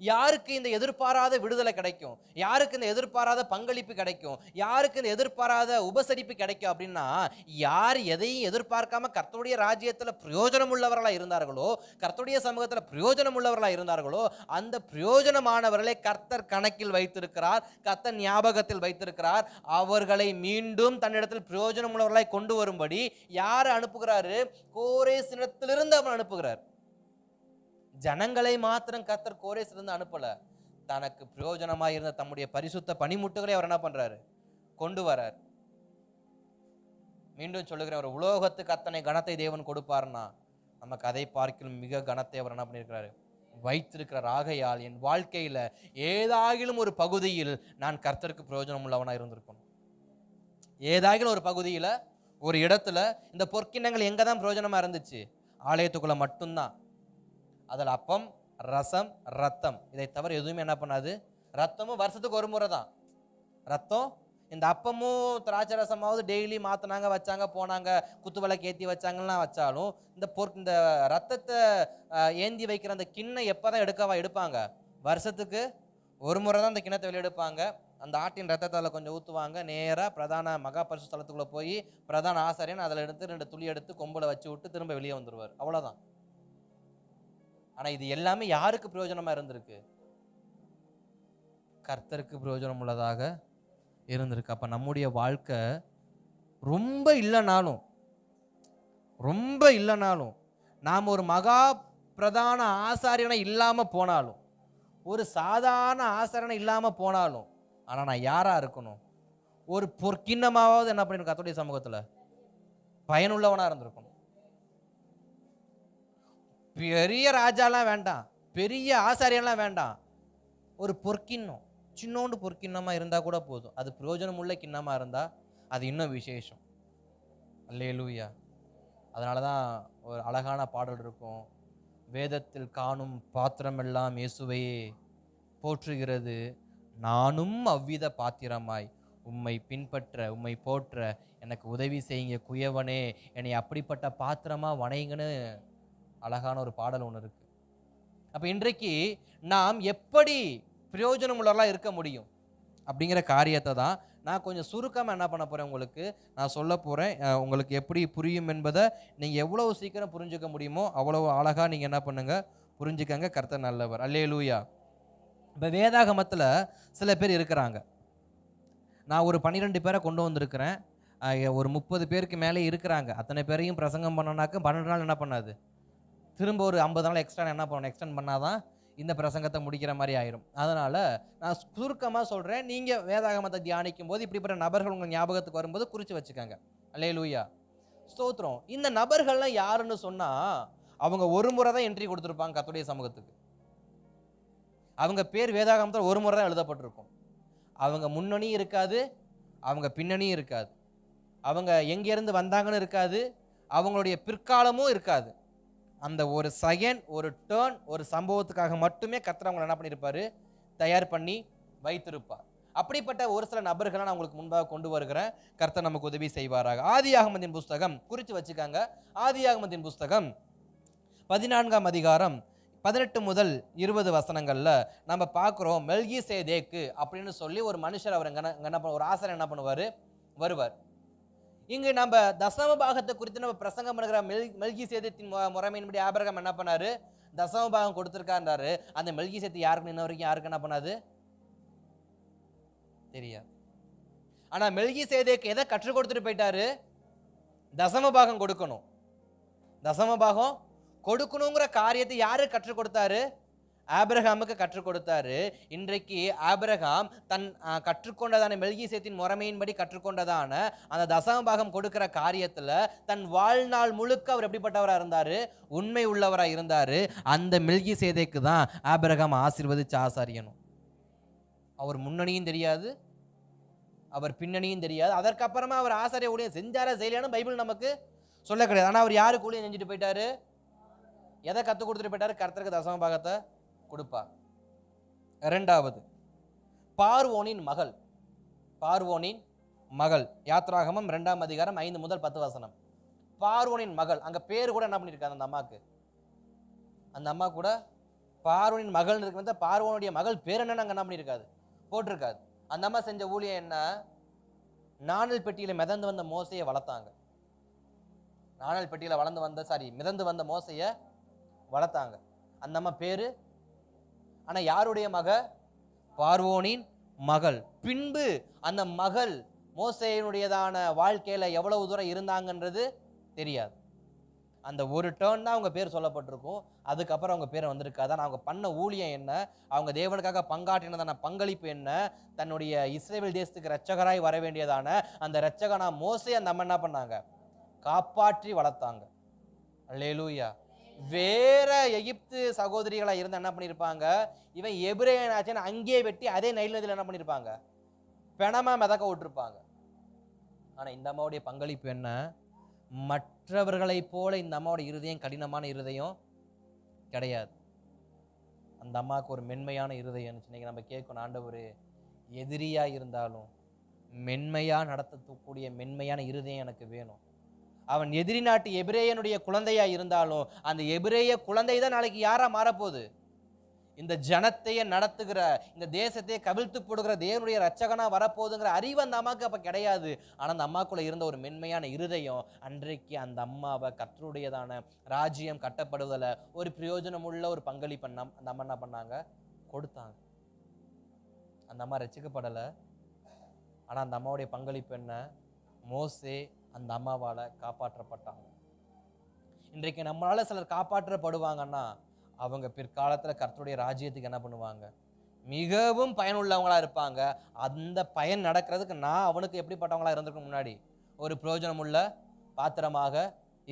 யாருக்கு இந்த எதிர்பாராத விடுதலை கிடைக்கும், யாருக்கு இந்த எதிர்பாராத பங்களிப்பு கிடைக்கும், யாருக்கு இந்த எதிர்பாராத உபசரிப்பு கிடைக்கும் அப்படின்னா, யார் எதையும் எதிர்பார்க்காம கர்த்தருடைய ராஜ்யத்தில் பிரயோஜனம் உள்ளவர்களா இருந்தார்களோ, கர்த்தருடைய சமூகத்தில் பிரயோஜனம் உள்ளவர்களா இருந்தார்களோ, அந்த பிரயோஜனமானவர்களை கர்த்தர் கணக்கில் வைத்திருக்கிறார், கர்த்தர் ஞாபகத்தில் வைத்திருக்கிறார். அவர்களை மீண்டும் தன்னிடத்தில் பிரயோஜனம் உள்ளவர்களாய் கொண்டு வரும்படி யார் அனுப்புகிறாரு? கோரேசினிடத்திலிருந்து அவர் அனுப்புகிறார். ஜனங்களை மாத்திரம் கர்த்தர் கோரேசிலிருந்து அனுப்பல, தனக்கு பிரயோஜனமாக இருந்த தம்முடைய பரிசுத்த பனிமுட்டுகளை அவர் என்ன பண்றாரு? கொண்டு வரார். மீண்டும் சொல்லுகிறேன், ஒரு உலோகத்துக்கு அத்தனை கனத்தை தேவன் கொடுப்பார்னா நமக்கு அதை பார்க்கிலும் மிக கனத்தை அவர் என்ன பண்ணியிருக்கிறாரு? வைத்திருக்கிறார். ஆகையால் என் வாழ்க்கையில ஏதாகிலும் ஒரு பகுதியில் நான் கர்த்தருக்கு பிரயோஜனம் உள்ளவனா இருந்திருக்கணும். ஏதாகிலும் ஒரு பகுதியில, ஒரு இடத்துல இந்த பொற்கிண்ணங்கள் எங்க தான் பிரயோஜனமா இருந்துச்சு? ஆலயத்துக்குள்ள மட்டும்தான். அதில் அப்பம், ரசம், ரத்தம், இதை தவிர எதுவுமே என்ன பண்ணாது. ரத்தமும் வருஷத்துக்கு ஒரு முறை தான். ரத்தம், இந்த அப்பமும் திராட்சை ரசமாவது டெய்லி மாத்தினாங்க, வச்சாங்க, போனாங்க, குத்துவிளக்கு ஏற்றி வச்சாங்கன்னா வச்சாலும் இந்த ரத்தத்தை ஏந்தி வைக்கிற அந்த கிண்ணம் எப்போதான் எடுப்பாங்க? வருஷத்துக்கு ஒரு முறை தான் அந்த கிண்ணத்தை வெளியெடுப்பாங்க. அந்த ஆட்டின் ரத்தத்தால் கொஞ்சம் ஊற்றுவாங்க. நேராக பிரதான மகா பரிசுத்த ஸ்தலத்துக்குள்ளே போய் பிரதான ஆசாரியன் அதில் எடுத்து 2 துளி எடுத்து கொம்பில் வச்சு விட்டு திரும்ப வெளியே வந்துடுவார். அவ்வளோதான். ஆனால் இது எல்லாமே யாருக்கு பிரயோஜனமாக இருந்திருக்கு? கர்த்தருக்கு பிரயோஜனம் உள்ளதாக இருந்திருக்கு. அப்போ நம்முடைய வாழ்க்கை ரொம்ப இல்லைனாலும் நாம் ஒரு மகா பிரதான ஆசாரியனை இல்லாமல் போனாலும், ஒரு சாதாரண ஆசாரியனை இல்லாமல் போனாலும், ஆனால் நான் யாராக இருக்கணும்? ஒரு பொற்கிண்ணமாவது என்ன பண்ணிருக்கணும்? கர்த்தருடைய சமூகத்தில் பயனுள்ளவனாக இருந்திருக்கணும். பெரிய ராஜாலாம் வேண்டாம், பெரிய ஆசாரியெல்லாம் வேண்டாம். ஒரு பொற்கிண்ணம், சின்னோண்டு பொற்கிண்ணமா இருந்தா கூட போதும். அது பிரயோஜனம் உள்ள கிண்ணமா இருந்தா அது இன்னும் விசேஷம். அல்லேலூயா. அதனால தான் ஒரு அழகான பாடல் இருக்கும். வேதத்தில் காணும் பாத்திரமெல்லாம் இயேசுவையே போற்றுகிறது, நானும் அவ்வித பாத்திரமாய் உம்மை பின்பற்ற உம்மை போற்ற எனக்கு உதவி செய்யுங்க குயவனே, என்னை அப்படிப்பட்ட பாத்திரமா வணைங்கன்னு அழகான ஒரு பாடல் ஒன்று இருக்கு. அப்போ இன்றைக்கு நாம் எப்படி பிரயோஜனம் உள்ளவர்களாக இருக்க முடியும் அப்படிங்கிற காரியத்தை தான் நான் கொஞ்சம் சுருக்கமாக என்ன பண்ண போகிறேன், உங்களுக்கு நான் சொல்ல போகிறேன். உங்களுக்கு எப்படி புரியும் என்பதை நீங்கள் எவ்வளவு சீக்கிரம் புரிஞ்சுக்க முடியுமோ அவ்வளவு அழகாக நீங்கள் என்ன பண்ணுங்க, புரிஞ்சுக்கங்க. கர்த்தர் நல்லவர். அல்லேலூயா. இப்போ வேதாகமத்தில் சில பேர் இருக்கிறாங்க. நான் ஒரு 12 பேரை கொண்டு வந்திருக்கிறேன். ஒரு 30 பேருக்கு மேலே இருக்கிறாங்க. அத்தனை பேரையும் பிரசங்கம் பண்ணனாக்க 12 நாள் என்ன பண்ணாது, திரும்ப ஒரு 50 நாள் எக்ஸ்ட்ரா என்ன பண்ணணும், எக்ஸ்டெண்ட் பண்ணாதான் இந்த பிரசங்கத்தை முடிக்கிற மாதிரி ஆயிரும். அதனால நான் சுருக்கமாக சொல்கிறேன். நீங்கள் வேதாகமத்தை தியானிக்கும் போது இப்படிப்பட்ட நபர்கள் உங்கள் ஞாபகத்துக்கு வரும்போது குறித்து வச்சுக்கோங்க. அல்லேலூயா, ஸ்தோத்திரம். இந்த நபர்கள்லாம் யாருன்னு சொன்னால் அவங்க ஒரு முறை தான் என்ட்ரி கொடுத்துருப்பாங்க கர்த்தருடைய சமூகத்துக்கு. அவங்க பேர் வேதாகமத்தில் ஒரு முறை தான் எழுதப்பட்டிருக்கும். அவங்க முன்னணியும் இருக்காது, அவங்க பின்னணியும் இருக்காது, அவங்க எங்கேருந்து வந்தாங்கன்னு இருக்காது, அவங்களுடைய பிற்காலமும் இருக்காது. அந்த ஒரு செகண்ட், ஒரு டேர்ன், ஒரு சம்பவத்துக்காக மட்டுமே கர்த்தர் அவங்களை என்ன பண்ணியிருப்பாரு, தயார் பண்ணி வைத்திருப்பார். அப்படிப்பட்ட ஒரு சில நபர்களை நான் உங்களுக்கு முன்பாக கொண்டு வருகிறேன். கர்த்தர் நமக்கு உதவி செய்வாராக. ஆதியாகமத்தின் புஸ்தகம் குறித்து வச்சுக்காங்க. ஆதியாகமத்தின் புஸ்தகம் 14ஆம் அதிகாரம் 18 முதல் 20 வசனங்கள்ல நம்ம பார்க்குறோம். மெல்கிசேதேக்கு அப்படின்னு சொல்லி ஒரு மனுஷர், அவர் ஒரு ஆசாரியர் என்ன பண்ணுவார், வருவார். இங்கு நம்ம தசம பாகத்தை குறித்து நம்ம பிரசங்கம் பண்ணுகிற மெல்கிசேதேக்கின் முறைமையின்படி ஆபிரகாம் என்ன பண்ணாரு, தசம பாகம் கொடுத்துருக்காரு. அந்த மெல்கிசேதேக்கு யாருக்கு இன்ன வரைக்கும் யாருக்கு என்ன பண்ணாது தெரியாது. ஆனா மெல்கிசேதேக்கு எதை கற்றுக் கொடுத்துட்டு போயிட்டாரு, தசம பாகம் கொடுக்கணும். தசம பாகம் கொடுக்கணுங்கிற காரியத்தை யாரு கற்றுக் கொடுத்தாரு, ஆபிரகாமுக்கு கற்றுக் கொடுத்தாரு. இன்றைக்கு ஆபிரகாம் தன் கற்றுக்கொண்டதான மெல்கிசேதேக்கின் முறைமையின்படி கற்றுக்கொண்டதான அந்த தசம பாகம் கொடுக்கிற காரியத்துல தன் வாழ்நாள் முழுக்க அவர் எப்படிப்பட்டவராக இருந்தாரு, உண்மை உள்ளவராக இருந்தாரு. அந்த மெல்கிசேதேக்கு தான் ஆபிரகாம் ஆசீர்வதிச்ச ஆசாரியனும். அவர் முன்னணியும் தெரியாது, அவர் பின்னணியும் தெரியாது. அதற்கப்புறமா அவர் ஆசாரிய ஊழியம் செஞ்சாரா செய்யலையான்னு பைபிள் நமக்கு சொல்ல கிடையாது. ஆனா அவர் யாருக்கு ஊழியம் செஞ்சுட்டு போயிட்டாரு, எதை கற்றுக் கொடுத்துட்டு போயிட்டாரு, கர்த்தருக்கு தசம பாகத்தை கொடுப்பார். இரண்டாவது, பார்வோனின் மகள். பார்வோனின் மகள், யாத்ராகமம் 2ஆம் அதிகாரம் 5 முதல் 10 வசனம். பார்வோனின் மகள், அங்க பேர் கூட என்ன பண்ணிருக்காங்க அந்த அம்மாக்கு, அந்த அம்மா கூட பார்வோனின் மகள் இருக்கு. பார்வோனுடைய மகள் பேர் என்னன்னு அங்க என்ன பண்ணிருக்காது, போட்டிருக்காது. அந்த அம்மா செஞ்ச ஊழியம் என்ன, நாணல் பெட்டியில மிதந்து வந்த மோசையை வளர்த்தாங்க. நாணல் பெட்டியில மிதந்து வந்த மோசையை வளர்த்தாங்க. அந்த அம்மா பேரு, ஆனா யாருடைய மக, பார்வோனின் மகள். பின்பு அந்த மகள் மோசேயினுடையதான வாழ்க்கையில எவ்வளவு தூரம் இருந்தாங்கன்றது தெரியாது. அந்த ஒரு டேர்ன் தான் அவங்க பேர் சொல்லப்பட்டிருக்கும். அதுக்கப்புறம் அவங்க பேர் வந்திருக்காது. ஆனால் அவங்க பண்ண ஊழியம் என்ன, அவங்க தேவனுக்காக பங்காற்றினதான பங்களிப்பு என்ன, தன்னுடைய இஸ்ரவேல் தேசத்துக்கு இரட்சகராய் வர வேண்டியதான அந்த இரட்சகனா மோசே அந்த அம்மா என்ன பண்ணாங்க, காப்பாற்றி வளர்த்தாங்க. அல்லேலூயா. வேற எகிப்து சகோதரிகளா இருந்தா என்ன பண்ணிருப்பாங்க, இவன் எபிரேயனாச்சுன்னு அங்கேயே வெட்டி அதே நைல் நதியில என்ன பண்ணிருப்பாங்க, பெணமா மிதக்க விட்டுருப்பாங்க. ஆனா இந்த அம்மாவுடைய பங்களிப்பு என்ன, மற்றவர்களைப் போல இந்த அம்மாவோட இருதயம் கடினமான இருதயம் கிடையாது. அந்த அம்மாவுக்கு ஒரு மென்மையான இருதயம் இருந்துச்சு. இன்னைக்கு நம்ம கேட்கணும், ஆண்டவரே எதிரியா இருந்தாலும் மென்மையா நடத்தக்கூடிய மென்மையான இருதயம் எனக்கு வேணும். அவன் எதிரி நாட்டு எபிரேயனுடைய குழந்தையா இருந்தாலும் அந்த எபிரேய குழந்தை தான் நாளைக்கு யாரா மாறப்போகுது, இந்த ஜனத்தையே நடத்துகிற, இந்த தேசத்தையே கவிழ்த்து போடுகிற தேவனுடைய ரட்சகனா வரப்போகுதுங்கிற அறிவு அந்த அம்மாவுக்கு அப்ப கிடையாது. ஆனா அந்த அம்மாக்குள்ள இருந்த ஒரு மென்மையான இருதயம் அன்றைக்கு அந்த அம்மாவை கர்த்தருடையதான ராஜ்யம் கட்டப்படுவதில் ஒரு பிரயோஜனம் உள்ள ஒரு பங்களிப்பு அந்த அம்மா என்ன பண்ணாங்க, கொடுத்தாங்க. அந்த அம்மா ரட்சிக்கப்படலை. ஆனா அந்த அம்மாவுடைய பங்களிப்பு என்ன, மோசே அந்த அம்மாவால காப்பாற்றப்பட்டாங்க. இன்றைக்கு நம்மளால சிலர் காப்பாற்றப்படுவாங்கன்னா அவங்க பிற்காலத்துல கர்த்தருடைய ராஜ்யத்துக்கு என்ன பண்ணுவாங்க, மிகவும் பயனுள்ளவங்களா இருப்பாங்க. அந்த பயன் நடக்கிறதுக்கு நான் அவனுக்கு எப்படிப்பட்டவங்களா இருந்திருக்கணும், முன்னாடி ஒரு பிரயோஜனம் உள்ள பாத்திரமாக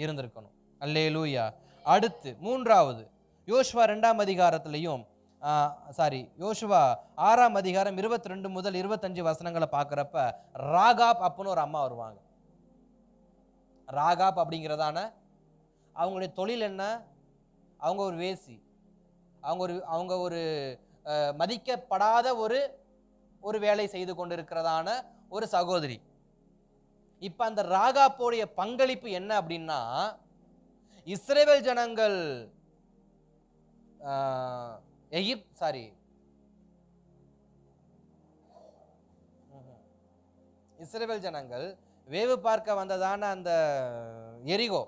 இருந்திருக்கணும். அல்லேலூயா. அடுத்து மூன்றாவது, யோசுவா 2ஆம் அதிகாரத்திலையும் யோசுவா 6ஆம் அதிகாரம் 22 முதல் 25 வசனங்களை பார்க்கிறப்ப ராகாப் அப்படின்னு ஒரு அம்மா வருவாங்க. ராகாப் அப்படிங்கிறதான அவங்களுடைய தொழில் என்ன, அவங்க ஒரு வேசி, அவங்க ஒரு மதிக்கப்படாத ஒரு வேலை செய்து கொண்டிருக்கிறதான ஒரு சகோதரி. இப்ப அந்த ராகாப்போடைய பங்களிப்பு என்ன அப்படின்னா, இஸ்ரவேல் ஜனங்கள் இஸ்ரவேல் ஜனங்கள் வேவு பார்க்க வந்ததான அந்த எரிகோ,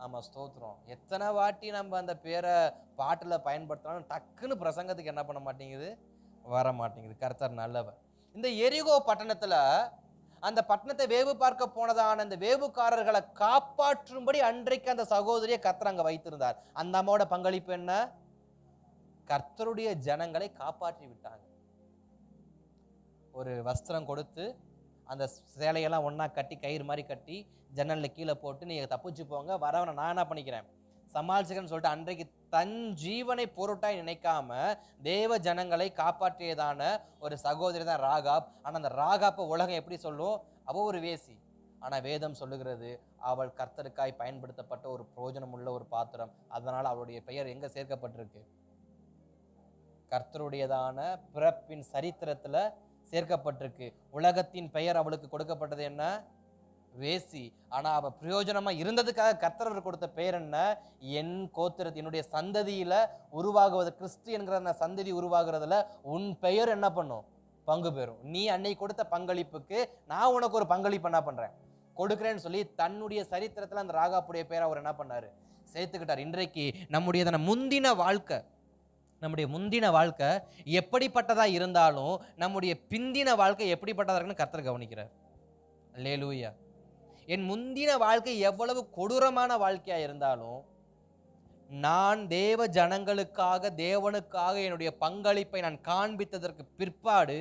ஆமா ஸ்தோத்திரம், எத்தனை வாட்டி நம்ம அந்த பேரை பாட்டுல பயன்படுத்தினாலும் டக்குன்னு பிரசங்கத்துக்கு என்ன பண்ண மாட்டேங்குது, வர மாட்டேங்குது. கர்த்தர் நல்லவர். இந்த எரிகோ பட்டணத்துல அந்த பட்டணத்தை வேவு பார்க்க போனதான அந்த வேவுக்காரர்களை காப்பாற்றும்படி அன்றைக்கு அந்த சகோதரியை கர்த்தர் அங்க வைத்திருந்தார். அந்த அம்மாவோட பங்களிப்பு என்ன, கர்த்தருடைய ஜனங்களை காப்பாற்றி விட்டாங்க. ஒரு வஸ்திரம் கொடுத்து அந்த சேலையெல்லாம் ஒன்னா கட்டி கயிறு மாதிரி கட்டி ஜன்னல்ல கீழே போட்டு நீங்க தப்பிச்சு போங்க, வரவனை நான் என்ன பண்ணிக்கிறேன் சமாளிச்சுக்கிறேன்னு சொல்லிட்டு அன்றைக்கு தன் ஜீவனை பொருட்டாய் நினைக்காம தேவ ஜனங்களை காப்பாற்றியதான ஒரு சகோதரி தான் ராகாப். ஆனா அந்த ராகாப்பை உலகம் எப்படி சொல்லும், அவ ஒரு வேசி. ஆனா வேதம் சொல்லுகிறது அவள் கர்த்தருக்காய் பயன்படுத்தப்பட்ட ஒரு பிரயோஜனம் உள்ள ஒரு பாத்திரம். அதனால அவளுடைய பெயர் எங்க சேர்க்கப்பட்டிருக்கு, கர்த்தருடையதான பிறப்பின் சரித்திரத்துல சேர்க்கப்பட்டிருக்கு. உலகத்தின் பெயர் அவளுக்கு கொடுக்கப்பட்டது என்ன, வேசி. ஆனா அவ பிரயோஜனமா இருந்ததுக்காக கர்த்தர் கொடுத்த பெயர் என்ன, என் கோத்திரத்து என்னுடைய சந்ததியில உருவாகுவது, கிறிஸ்து என்கிற சந்ததி உருவாகிறதுல உன் பெயர் என்ன பண்ணும், பங்கு பெறும். நீ அன்னைக்கு கொடுத்த பங்களிப்புக்கு நான் உனக்கு ஒரு பங்களிப்பு என்ன பண்றேன், கொடுக்கிறேன்னு சொல்லி தன்னுடைய சரித்திரத்துல அந்த ராகாப்புடைய பெயரை அவர் என்ன பண்ணாரு, சேர்த்துக்கிட்டார். இன்றைக்கு நம்முடைய முந்தின வாழ்க்கை எப்படிப்பட்டதா இருந்தாலும் நம்முடைய பிந்தின வாழ்க்கை எப்படிப்பட்டதா இருக்குன்னு கர்த்தர் கவனிக்கிறார். அல்லேலூயா. என் முந்தின வாழ்க்கை எவ்வளவு கொடூரமான வாழ்க்கையா இருந்தாலும் நான் தேவ ஜனங்களுக்காக தேவனுக்காக என்னுடைய பங்களிப்பை நான் காண்பித்ததற்கு பிற்பாடு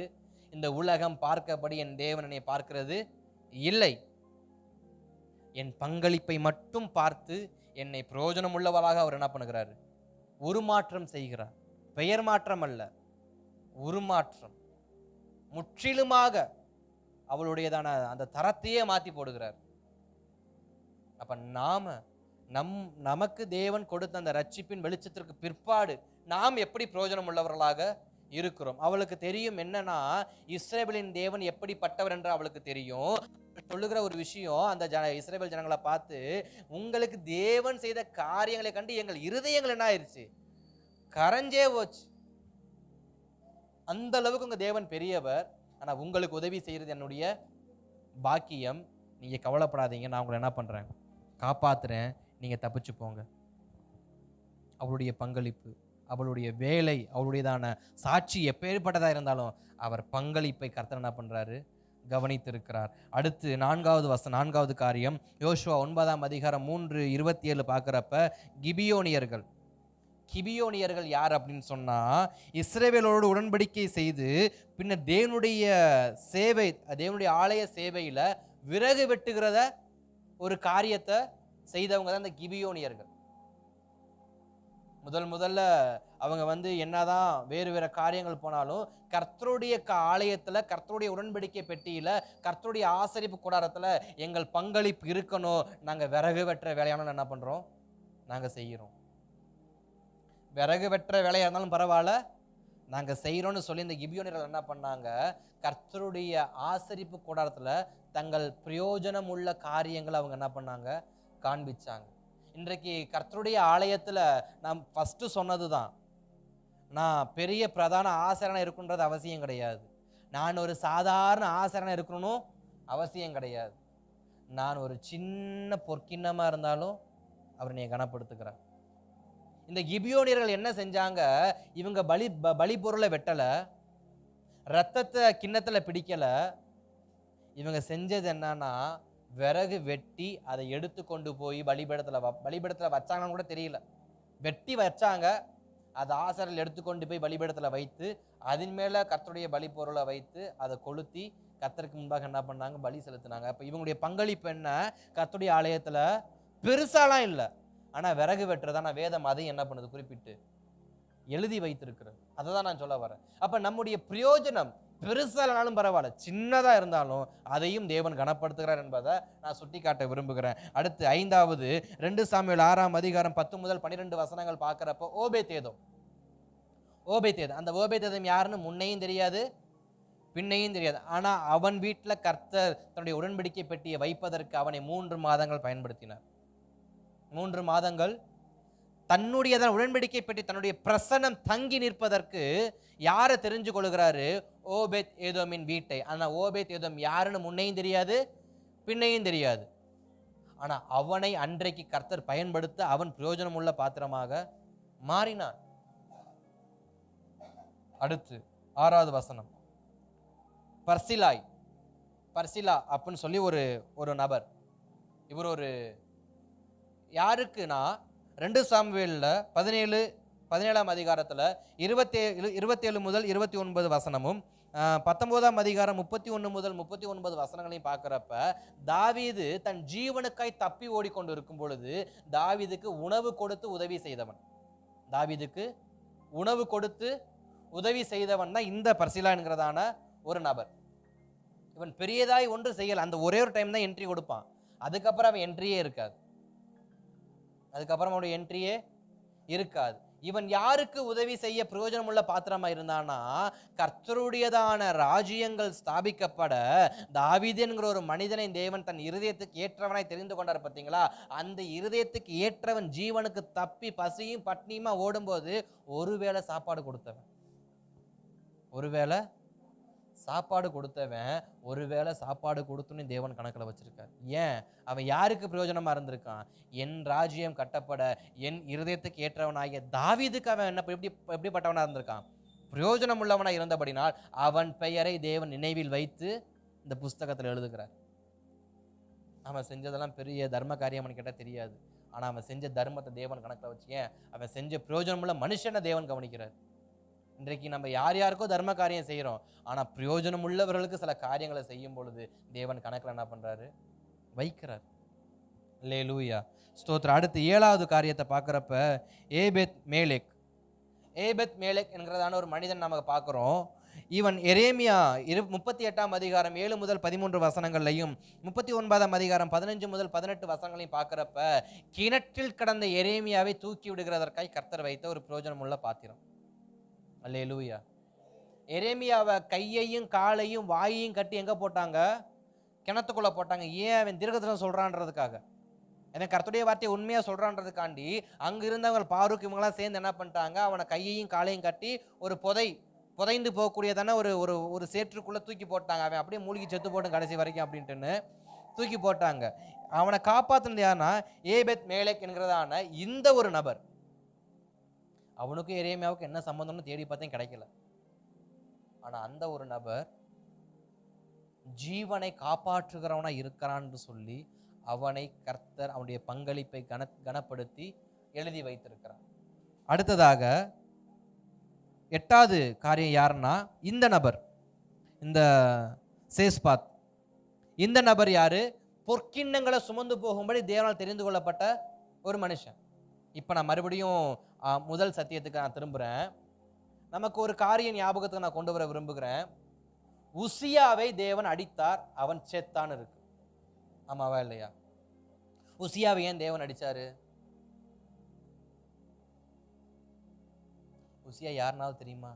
இந்த உலகம் பார்க்கபடி என் தேவன் என்னை பார்க்கிறது இல்லை. என் பங்களிப்பை மட்டும் பார்த்து என்னை பிரயோஜனம் உள்ளவராக அவர் என்ன பண்ணுகிறாரு, உருமாற்றம் செய்கிறார். பெயர் மாற்றம் அல்ல, உருமாற்றம். முற்றிலுமாக அவளுடையதான அந்த தரத்தையே மாற்றி போடுகிறார். அப்ப நமக்கு தேவன் கொடுத்த அந்த ரட்சிப்பின் வெளிச்சத்திற்கு பிற்பாடு நாம் எப்படி பிரயோஜனம் உள்ளவர்களாக இருக்கிறோம். அவளுக்கு தெரியும் என்னன்னா, இஸ்ரவேலின் தேவன் எப்படிப்பட்டவர் என்று அவளுக்கு தெரியும். சொல்லுகிற ஒரு விஷயம், அந்த இஸ்ரவேல் ஜனங்களை பார்த்து, உங்களுக்கு தேவன் செய்த காரியங்களை கண்டு எங்கள் இருதயங்கள் என்ன ஆயிடுச்சு, கரைஞ்சே போச்சு. அந்த அளவுக்கு உங்க தேவன் பெரியவர். ஆனா உங்களுக்கு உதவி செய்யறது என்னுடைய பாக்கியம். நீங்க கவலைப்படாதீங்க, நான் உங்களை என்ன பண்றேன், காப்பாத்துறேன், நீங்க தப்பிச்சு போங்க. அவளுடைய பங்களிப்பு, அவளுடைய வேலை, அவளுடையதான சாட்சி எப்பேற்பட்டதா இருந்தாலும் அவர் பங்களிப்பை கர்த்தர் என்ன பண்றாரு, கவனித்திருக்கிறார். அடுத்து நான்காவது காரியம், யோசுவா 9ஆம் அதிகாரம் 3:27 பார்க்கிறப்ப கிபியோனியர்கள் யார் அப்படின்னு சொன்னா, இஸ்ரவேலோடு உடன்படிக்கை செய்து பின்னர் தேவனுடைய ஆலய சேவையில விறகு வெட்டுகிறத ஒரு காரியத்தை செய்தவங்க தான் இந்த கிபியோனியர்கள். முதல்ல அவங்க என்னதான் வேறு வேற காரியங்கள் போனாலும் கர்த்தருடைய ஆலயத்துல, கர்த்தருடைய உடன்படிக்கை பெட்டியில, கர்த்தருடைய ஆசரிப்பு கூடாரத்துல எங்கள் பங்களிப்பு இருக்கணும். நாங்க விறகு வெட்டுற வேலையான என்ன பண்றோம்? நாங்க செய்யறோம். விறகு வெட்டுற வேலையா இருந்தாலும் பரவாயில்ல, நாங்க செய்யறோம்னு சொல்லி இந்த கிபியோனியர்கள் என்ன பண்ணாங்க? கர்த்தருடைய ஆசரிப்பு கூடாரத்துல தங்கள் பிரயோஜனம் உள்ள காரியங்களை அவங்க என்ன பண்ணாங்க? காண்பிச்சாங்க. இன்றைக்கு கர்த்தருடைய ஆலயத்துல நான் ஃபர்ஸ்ட் சொன்னதுதான், நான் பெரிய பிரதான ஆசாரியனா இருக்குன்றது அவசியம் கிடையாது. நான் ஒரு சாதாரண ஆசாரியனா இருக்கணும் அவசியம் கிடையாது. நான் ஒரு சின்ன பொற்கிண்ணமா இருந்தாலும் அவர் என்னை கனப்படுத்துகிறார். இந்த கிபியோனியர்கள் என்ன செஞ்சாங்க? இவங்க பலி பொருளை வெட்டல, ரத்தத்தை கிண்ணத்துல பிடிக்கல. இவங்க செஞ்சது என்னன்னா, விறகு வெட்டி அதை எடுத்து கொண்டு போய் பலிபீடத்துல வச்சாங்கன்னு கூட தெரியல. வெட்டி வச்சாங்க, அதை ஆசாரியர்கள் எடுத்துக்கொண்டு போய் பலிபீடத்துல வைத்து அதன் மேல கர்த்தருடைய பலி பொருளை வைத்து அதை கொளுத்தி கர்த்தருக்கு முன்பாக என்ன பண்ணாங்க? பலி செலுத்தினாங்க. அப்ப இவங்களுடைய பங்களிப்பு என்ன? கர்த்தருடைய ஆலயத்துல பெருசாலாம் இல்லை, ஆனா விறகு வெட்டுறதான வேதம் அதையும் என்ன பண்ணுது? குறிப்பிட்டு எழுதி வைத்திருக்கிறது. அதை தான் நான் சொல்ல வரேன். அப்ப நம்முடைய பிரயோஜனம் பெருசா இல்லைனாலும் பரவாயில்ல, சின்னதா இருந்தாலும் அதையும் தேவன் கனப்படுத்துகிறார் என்பதை நான் சுட்டி காட்ட விரும்புகிறேன். அடுத்து 5வது 2 சாமுவேல் 6ஆம் அதிகாரம் 10 முதல் 12 வசனங்கள் பார்க்கிறப்போ ஓபேத்ஏதோம். அந்த ஓபேத்ஏதோம் யாருன்னு முன்னையும் தெரியாது, பின்னையும் தெரியாது. ஆனா அவன் வீட்டுல கர்த்தர் தன்னுடைய உடன்படிக்கை பெட்டியை வைப்பதற்கு அவனை 3 மாதங்கள் பயன்படுத்தினார். 3 மாதங்கள் தன்னுடைய உடன்படிக்கை பெட்டி, தன்னுடைய பிரசன்னம் தங்கி நிற்பதற்கு யாரை தெரிஞ்சு கொள்கிறாரு? ஓபேத் ஏதோமின் வீட்டை. ஆனா ஓபேத் ஏதோம் யாருன்னு முன்னையும் தெரியாது, பின்னையும் தெரியாது. ஆனா அவனை அன்றைக்கு கர்த்தர் பயன்படுத்த அவன் பிரயோஜனம் உள்ள பாத்திரமாக மாறினான். அடுத்து 6வது வசனம், பர்சிலா அப்படின்னு சொல்லி ஒரு நபர். இவர் ஒரு யாருக்குன்னா 2 சாமுவேல்ல 17ஆம் அதிகாரத்துல 27 முதல் 29 வசனமும் 19ஆம் அதிகாரம் 31 முதல் 39 வசனங்களையும் பார்க்கிறப்ப, தாவீது தன் ஜீவனுக்காய் தப்பி ஓடிக்கொண்டு இருக்கும் பொழுது தாவீதுக்கு உணவு கொடுத்து உதவி செய்தவன் தான் இந்த பர்சிலா என்கிறதான ஒரு நபர். இவன் பெரியதாய் ஒன்று செய்யல, அந்த ஒரே ஒரு டைம் தான் என்ட்ரி கொடுப்பான். அதுக்கப்புறம் அவன் என்ட்ரியே இருக்காது. இவன் யாருக்கு உதவி செய்ய பிரயோஜனம் உள்ள பாத்திரமா இருந்தானா, கர்த்தருடையதான ராஜ்யங்கள் ஸ்தாபிக்கப்பட தாவீது என்கிற ஒரு மனிதனை தேவன் தன் இருதயத்துக்கு ஏற்றவனாய் தெரிந்து கொண்டார். பார்த்தீங்களா? அந்த இருதயத்துக்கு ஏற்றவன் ஜீவனுக்கு தப்பி பசியும் பட்னியுமா ஓடும்போது ஒருவேளை சாப்பாடு கொடுத்தவன், ஒருவேளை சாப்பாடு கொடுத்துன்னு தேவன் கணக்கில் வச்சிருக்கார். ஏன்? அவன் யாருக்கு பிரயோஜனமா இருந்திருக்கான்? என் ராஜ்யம் கட்டப்பட என் இருதயத்துக்கு ஏற்றவனாகிய தாவீதுக்கு அவன் எப்படிப்பட்டவனா இருந்திருக்கான்? பிரயோஜனம் உள்ளவனா இருந்தபடினால் அவன் பெயரை தேவன் நினைவில் வைத்து இந்த புஸ்தகத்தில் எழுதுகிறார். அவன் செஞ்சதெல்லாம் பெரிய தர்ம காரியம்னு கேட்டால் தெரியாது, ஆனா அவன் செஞ்ச தர்மத்தை தேவன் கணக்கில் வச்சு, ஏன் அவன் செஞ்ச பிரயோஜனம் உள்ள மனுஷனை தேவன் கவனிக்கிறார். இன்றைக்கு நம்ம யாருக்கோ தர்ம காரியம் செய்யறோம், ஆனா பிரயோஜனம் உள்ளவர்களுக்கு சில காரியங்களை செய்யும் பொழுது தேவன் கணக்குல என்ன பண்றாரு? வைக்கிறார். அல்லேலூயா, ஸ்தோத்திரம். அடுத்து 7வது காரியத்தை பார்க்கிறப்ப ஏபெத் மேலேக் என்கிறதான ஒரு மனிதன் நமக்கு பார்க்கிறோம். இவன் எரேமியா 38ஆம் அதிகாரம் 7 முதல் 13 வசனங்களையும் 39ஆம் அதிகாரம் 15 முதல் 18 வசனங்களையும் பார்க்கிறப்ப, கிணற்றில் கடந்த எரேமியாவை தூக்கி விடுகிறதற்காய் கர்த்தர் வைத்த ஒரு பிரயோஜனம் உள்ள பாத்திரம். அல்லேலூயா. எரேமியாவை கையையும் காலையும் வாயையும் கட்டி எங்க போட்டாங்க? கிணத்துக்குள்ள போட்டாங்க. ஏன்? அவன் தீர்க்கதரிசனம் சொல்றான்றதுக்காக, அவன் கர்த்தருடைய வார்த்தையை உண்மையா சொல்றான்றதுக்காண்டி அங்க இருந்தவங்க பாரூக் இவங்கெல்லாம் சேர்ந்து என்ன பண்ணிட்டாங்க? அவனை கையையும் காலையும் கட்டி ஒரு புதைந்து போகக்கூடியதான ஒரு சேற்றுக்குள்ள தூக்கி போட்டாங்க. அவன் அப்படியே மூழ்கி செத்து போட்டு கடைசி வரைக்கும் அப்படின்ட்டுன்னு தூக்கி போட்டாங்க. அவனை காப்பாத்துனது யாருன்னா ஏபெத் மேலேக் என்கிறதான இந்த ஒரு நபர். அவனுக்கும் எரேமியாவுக்கு என்ன சம்பந்தம்னு தேடி பார்த்தேன், கிடைக்கல. ஆனா அந்த ஒரு நபர் ஜீவனை காப்பாற்றுகிறவனா இருக்கிறான்னு சொல்லி அவனை கர்த்தர் அவனுடைய பங்களிப்பை கனப்படுத்தி எழுதி வைத்திருக்கிறார். அடுத்ததாக 8வது காரியம் யாருன்னா, இந்த நபர், இந்த சேஸ்பாத், இந்த நபர் யாரு? பொற்கிண்ணங்களை சுமந்து போகும்படி தேவனால் தெரிந்து கொள்ளப்பட்ட ஒரு மனுஷன். இப்ப நான் மறுபடியும் முதல் சத்தியத்துக்கு நான் திரும்புறேன். நமக்கு ஒரு காரியம் ஞாபகத்துக்கு நான் கொண்டு வர விரும்புகிறேன். உசியாவை தேவன் அடித்தார், அவன் செத்தான் இருக்கு. ஆமாவா இல்லையா? உசியாவை ஏன் தேவன் அடிச்சாரு? உசியா யாருனாலும் தெரியுமா?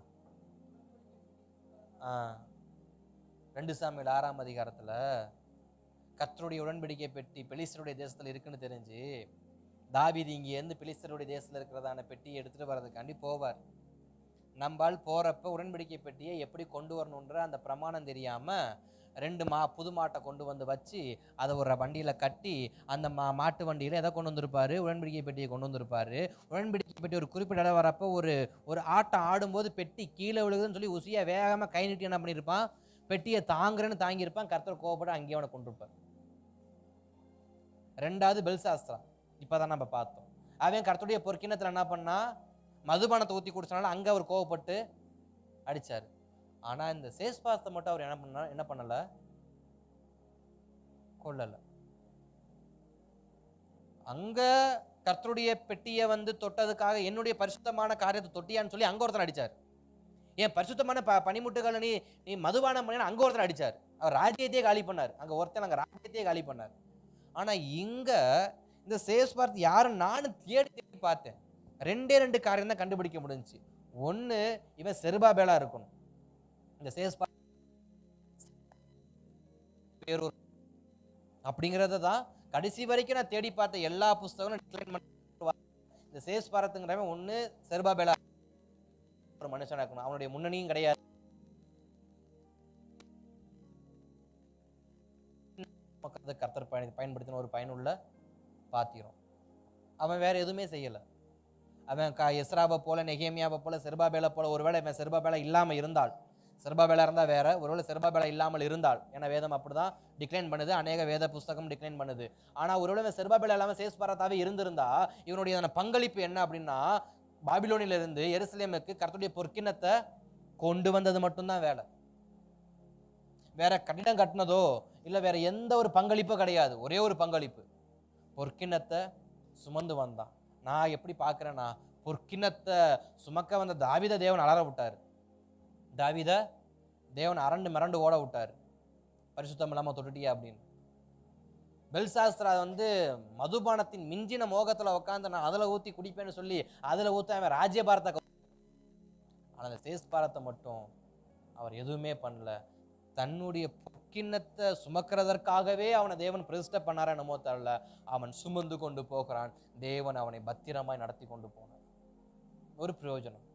2 சாமுவேல் 6ஆம் அதிகாரத்துல கர்த்தருடைய உடன்படிக்கை பெட்டி பெலிஸ்தருடைய தேசத்துல இருக்குன்னு தெரிஞ்சு தாவீது இருந்து பெலிஸ்தருடைய தேசத்துல இருக்கிறதான பெட்டியை எடுத்துட்டு வர்றதுக்காண்டி போவார். நம்பால் போறப்ப உடன்படிக்கை பெட்டியை எப்படி கொண்டு வரணுன்ற அந்த பிரமாணம் தெரியாம 2 புது மாட்டை கொண்டு வந்து வச்சு அதை ஒரு வண்டியில கட்டி அந்த மாட்டு வண்டியில எதை கொண்டு வந்திருப்பாரு? உடன்படிக்கை பெட்டியை கொண்டு வந்திருப்பாரு. உடன்படிக்கை பெட்டி ஒரு குறிப்பிட்ட இடம் வரப்போ ஒரு ஆட்டம் ஆடும்போது பெட்டி கீழே விழுகுதுன்னு சொல்லி உசியா வேகமா கை நீட்டி என்ன பண்ணியிருப்பான்? பெட்டியை தாங்குறேன்னு தாங்கியிருப்பான். கர்த்தர் கோபப்பட்டு அங்கேயே அவனை கொண்டிருப்பார். 2வது பெல்சாஸ்திரா, இப்பதான் நம்ம பார்த்தோம். அவன் கர்த்தருடைய பொற்கிணத்துல என்ன பண்ணா? மதுபானத்தை ஊத்தி குடிச்சனால அங்க அவர் கோவப்பட்டு அடிச்சாரு. ஆனா இந்த சேஸ்பாஸ்தை மட்டும் அவர் என்ன பண்ணல? கொல்லல. அங்க கர்த்தருடைய பெட்டியை தொட்டதுக்காக என்னுடைய பரிசுத்தமான காரியத்தை தொட்டியான்னு சொல்லி அங்க ஒருத்தர் அடிச்சார். ஏன் பரிசுத்தமான பனிமுட்டுகளை நீ மதுபானம் பண்ண அங்க ஒருத்தர் அடிச்சார். அவர் ராஜ்யத்தையே காலி பண்ணார். அங்க ஒருத்தர் அங்க ராஜ்யத்தையே காலி பண்ணார். ஆனா இங்க இந்த சேஸ்பாத் யாரும் நானும் தேடி பார்த்தேன். 2 காரியம் தான் கண்டுபிடிக்க முடிஞ்சுச்சு. ஒண்ணு, இவன் செருபாபேலா இருக்கணும். இந்த சேஸ்பாத் அப்படிங்கறத தான் கடைசி வரைக்கும் நான் தேடி பார்த்த எல்லா புஸ்தகங்களும் இந்த சேஸ்பாரத்துங்கிறவன் ஒண்ணு செருபாபேலா ஒரு மனுஷனா இருக்கணும். அவனுடைய முன்னணியும் கிடையாது. கர்த்தர் பயன்படுத்தின ஒரு பயனுள்ள பாத்திரம். அவன் வேற எதுவுமே செய்யல. அவன் எஸ்ராவை போல நெகேமியாவை போல செருபாபேலை போல, ஒருவேளை இவன் செருபாபேலா இல்லாம இருந்தால், செருபாபேலா இருந்தா வேற, ஒருவேளை செருபாபேலா இல்லாமல் இருந்தால், ஏன்னா வேதம் அப்படிதான் டிக்ளைன் பண்ணுது, அநேக வேத புஸ்தகம் டிக்ளைன் பண்ணுது. ஆனா ஒருவேளை செருபாபேலா இல்லாம சேஸ்பாராத்தாவே இருந்திருந்தா இவனுடைய பங்களிப்பு என்ன அப்படின்னா, பாபிலோனில இருந்து எருசலேமுக்கு கர்த்தருடைய பொற்கிண்ணத்தை கொண்டு வந்தது மட்டும்தான் வேலை. வேற கட்டிடம் கட்டினதோ இல்ல வேற எந்த ஒரு பங்களிப்பும் கிடையாது. ஒரே ஒரு பங்களிப்பு, பொற்கிண்ணத்தை சுமந்து வந்தான். நான் எப்படி பார்க்கிறேன்னா, பொற்கிண்ணத்தை சுமக்க வந்த தாவீத தேவன் அலற விட்டாரு. தாவீத தேவன் மிரண்டு ஓட விட்டாரு, பரிசுத்தம் இல்லாம தொட்டுட்டியா அப்படின்னு. பெல்சாஸ்திரா மதுபானத்தின் மிஞ்சின மோகத்துல உட்காந்து நான் அதுல ஊத்தி குடிப்பேன்னு சொல்லி அதுல ஊத்த அவன் ராஜ்யபாரத்தை. ஆனா அந்த சேஸ்பாரத்தை மட்டும் அவர் எதுவுமே பண்ணல. தன்னுடைய பொற்கிண்ணத்தை சுமக்கிறதற்காகவே அவனை தேவன் பிரதிஷ்டை பண்ணார என்னமோ தெரியல, அவன் சுமந்து கொண்டு போகிறான். தேவன் அவனை பத்திரமாய் நடத்தி கொண்டு போனார். ஒரு பிரயோஜனம்.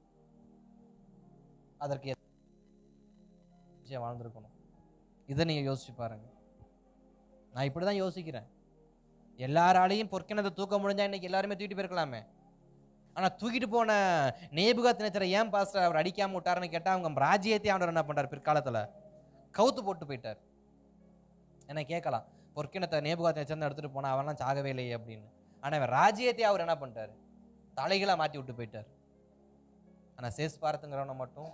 அதற்கு வாழ்ந்திருக்கணும். இதை நீங்க யோசிச்சு பாருங்க. நான் இப்படிதான் யோசிக்கிறேன். எல்லாராலையும் பொற்கிணத்தை தூக்க முடிஞ்சா இன்னைக்கு எல்லாருமே தூக்கிட்டு போயிருக்கலாமே. ஆனா தூக்கிட்டு போன நேபுகாத்நேச்சரை ஏன் பாஸ்டர் அவர் அடிக்காம விட்டாருன்னு கேட்டா, அவங்க ராஜ்யத்தை ஆண்டவர் என்ன பண்றாரு? பிற்காலத்துல கவுத்து போட்டு போயிட்டார். என்ன கேட்கலாம், பொற்கிணத்தை நேபுகாத்நேச்சர் எடுத்துட்டு போனா அவன்லாம் சாகவே இல்லையே அப்படின்னு. ஆனா அவன் ராஜ்யத்தை அவர் என்ன பண்ணிட்டாரு? தலைகளா மாத்தி விட்டு போயிட்டார். ஆனா சேஸ்பாரத்துங்கிறவனை மட்டும்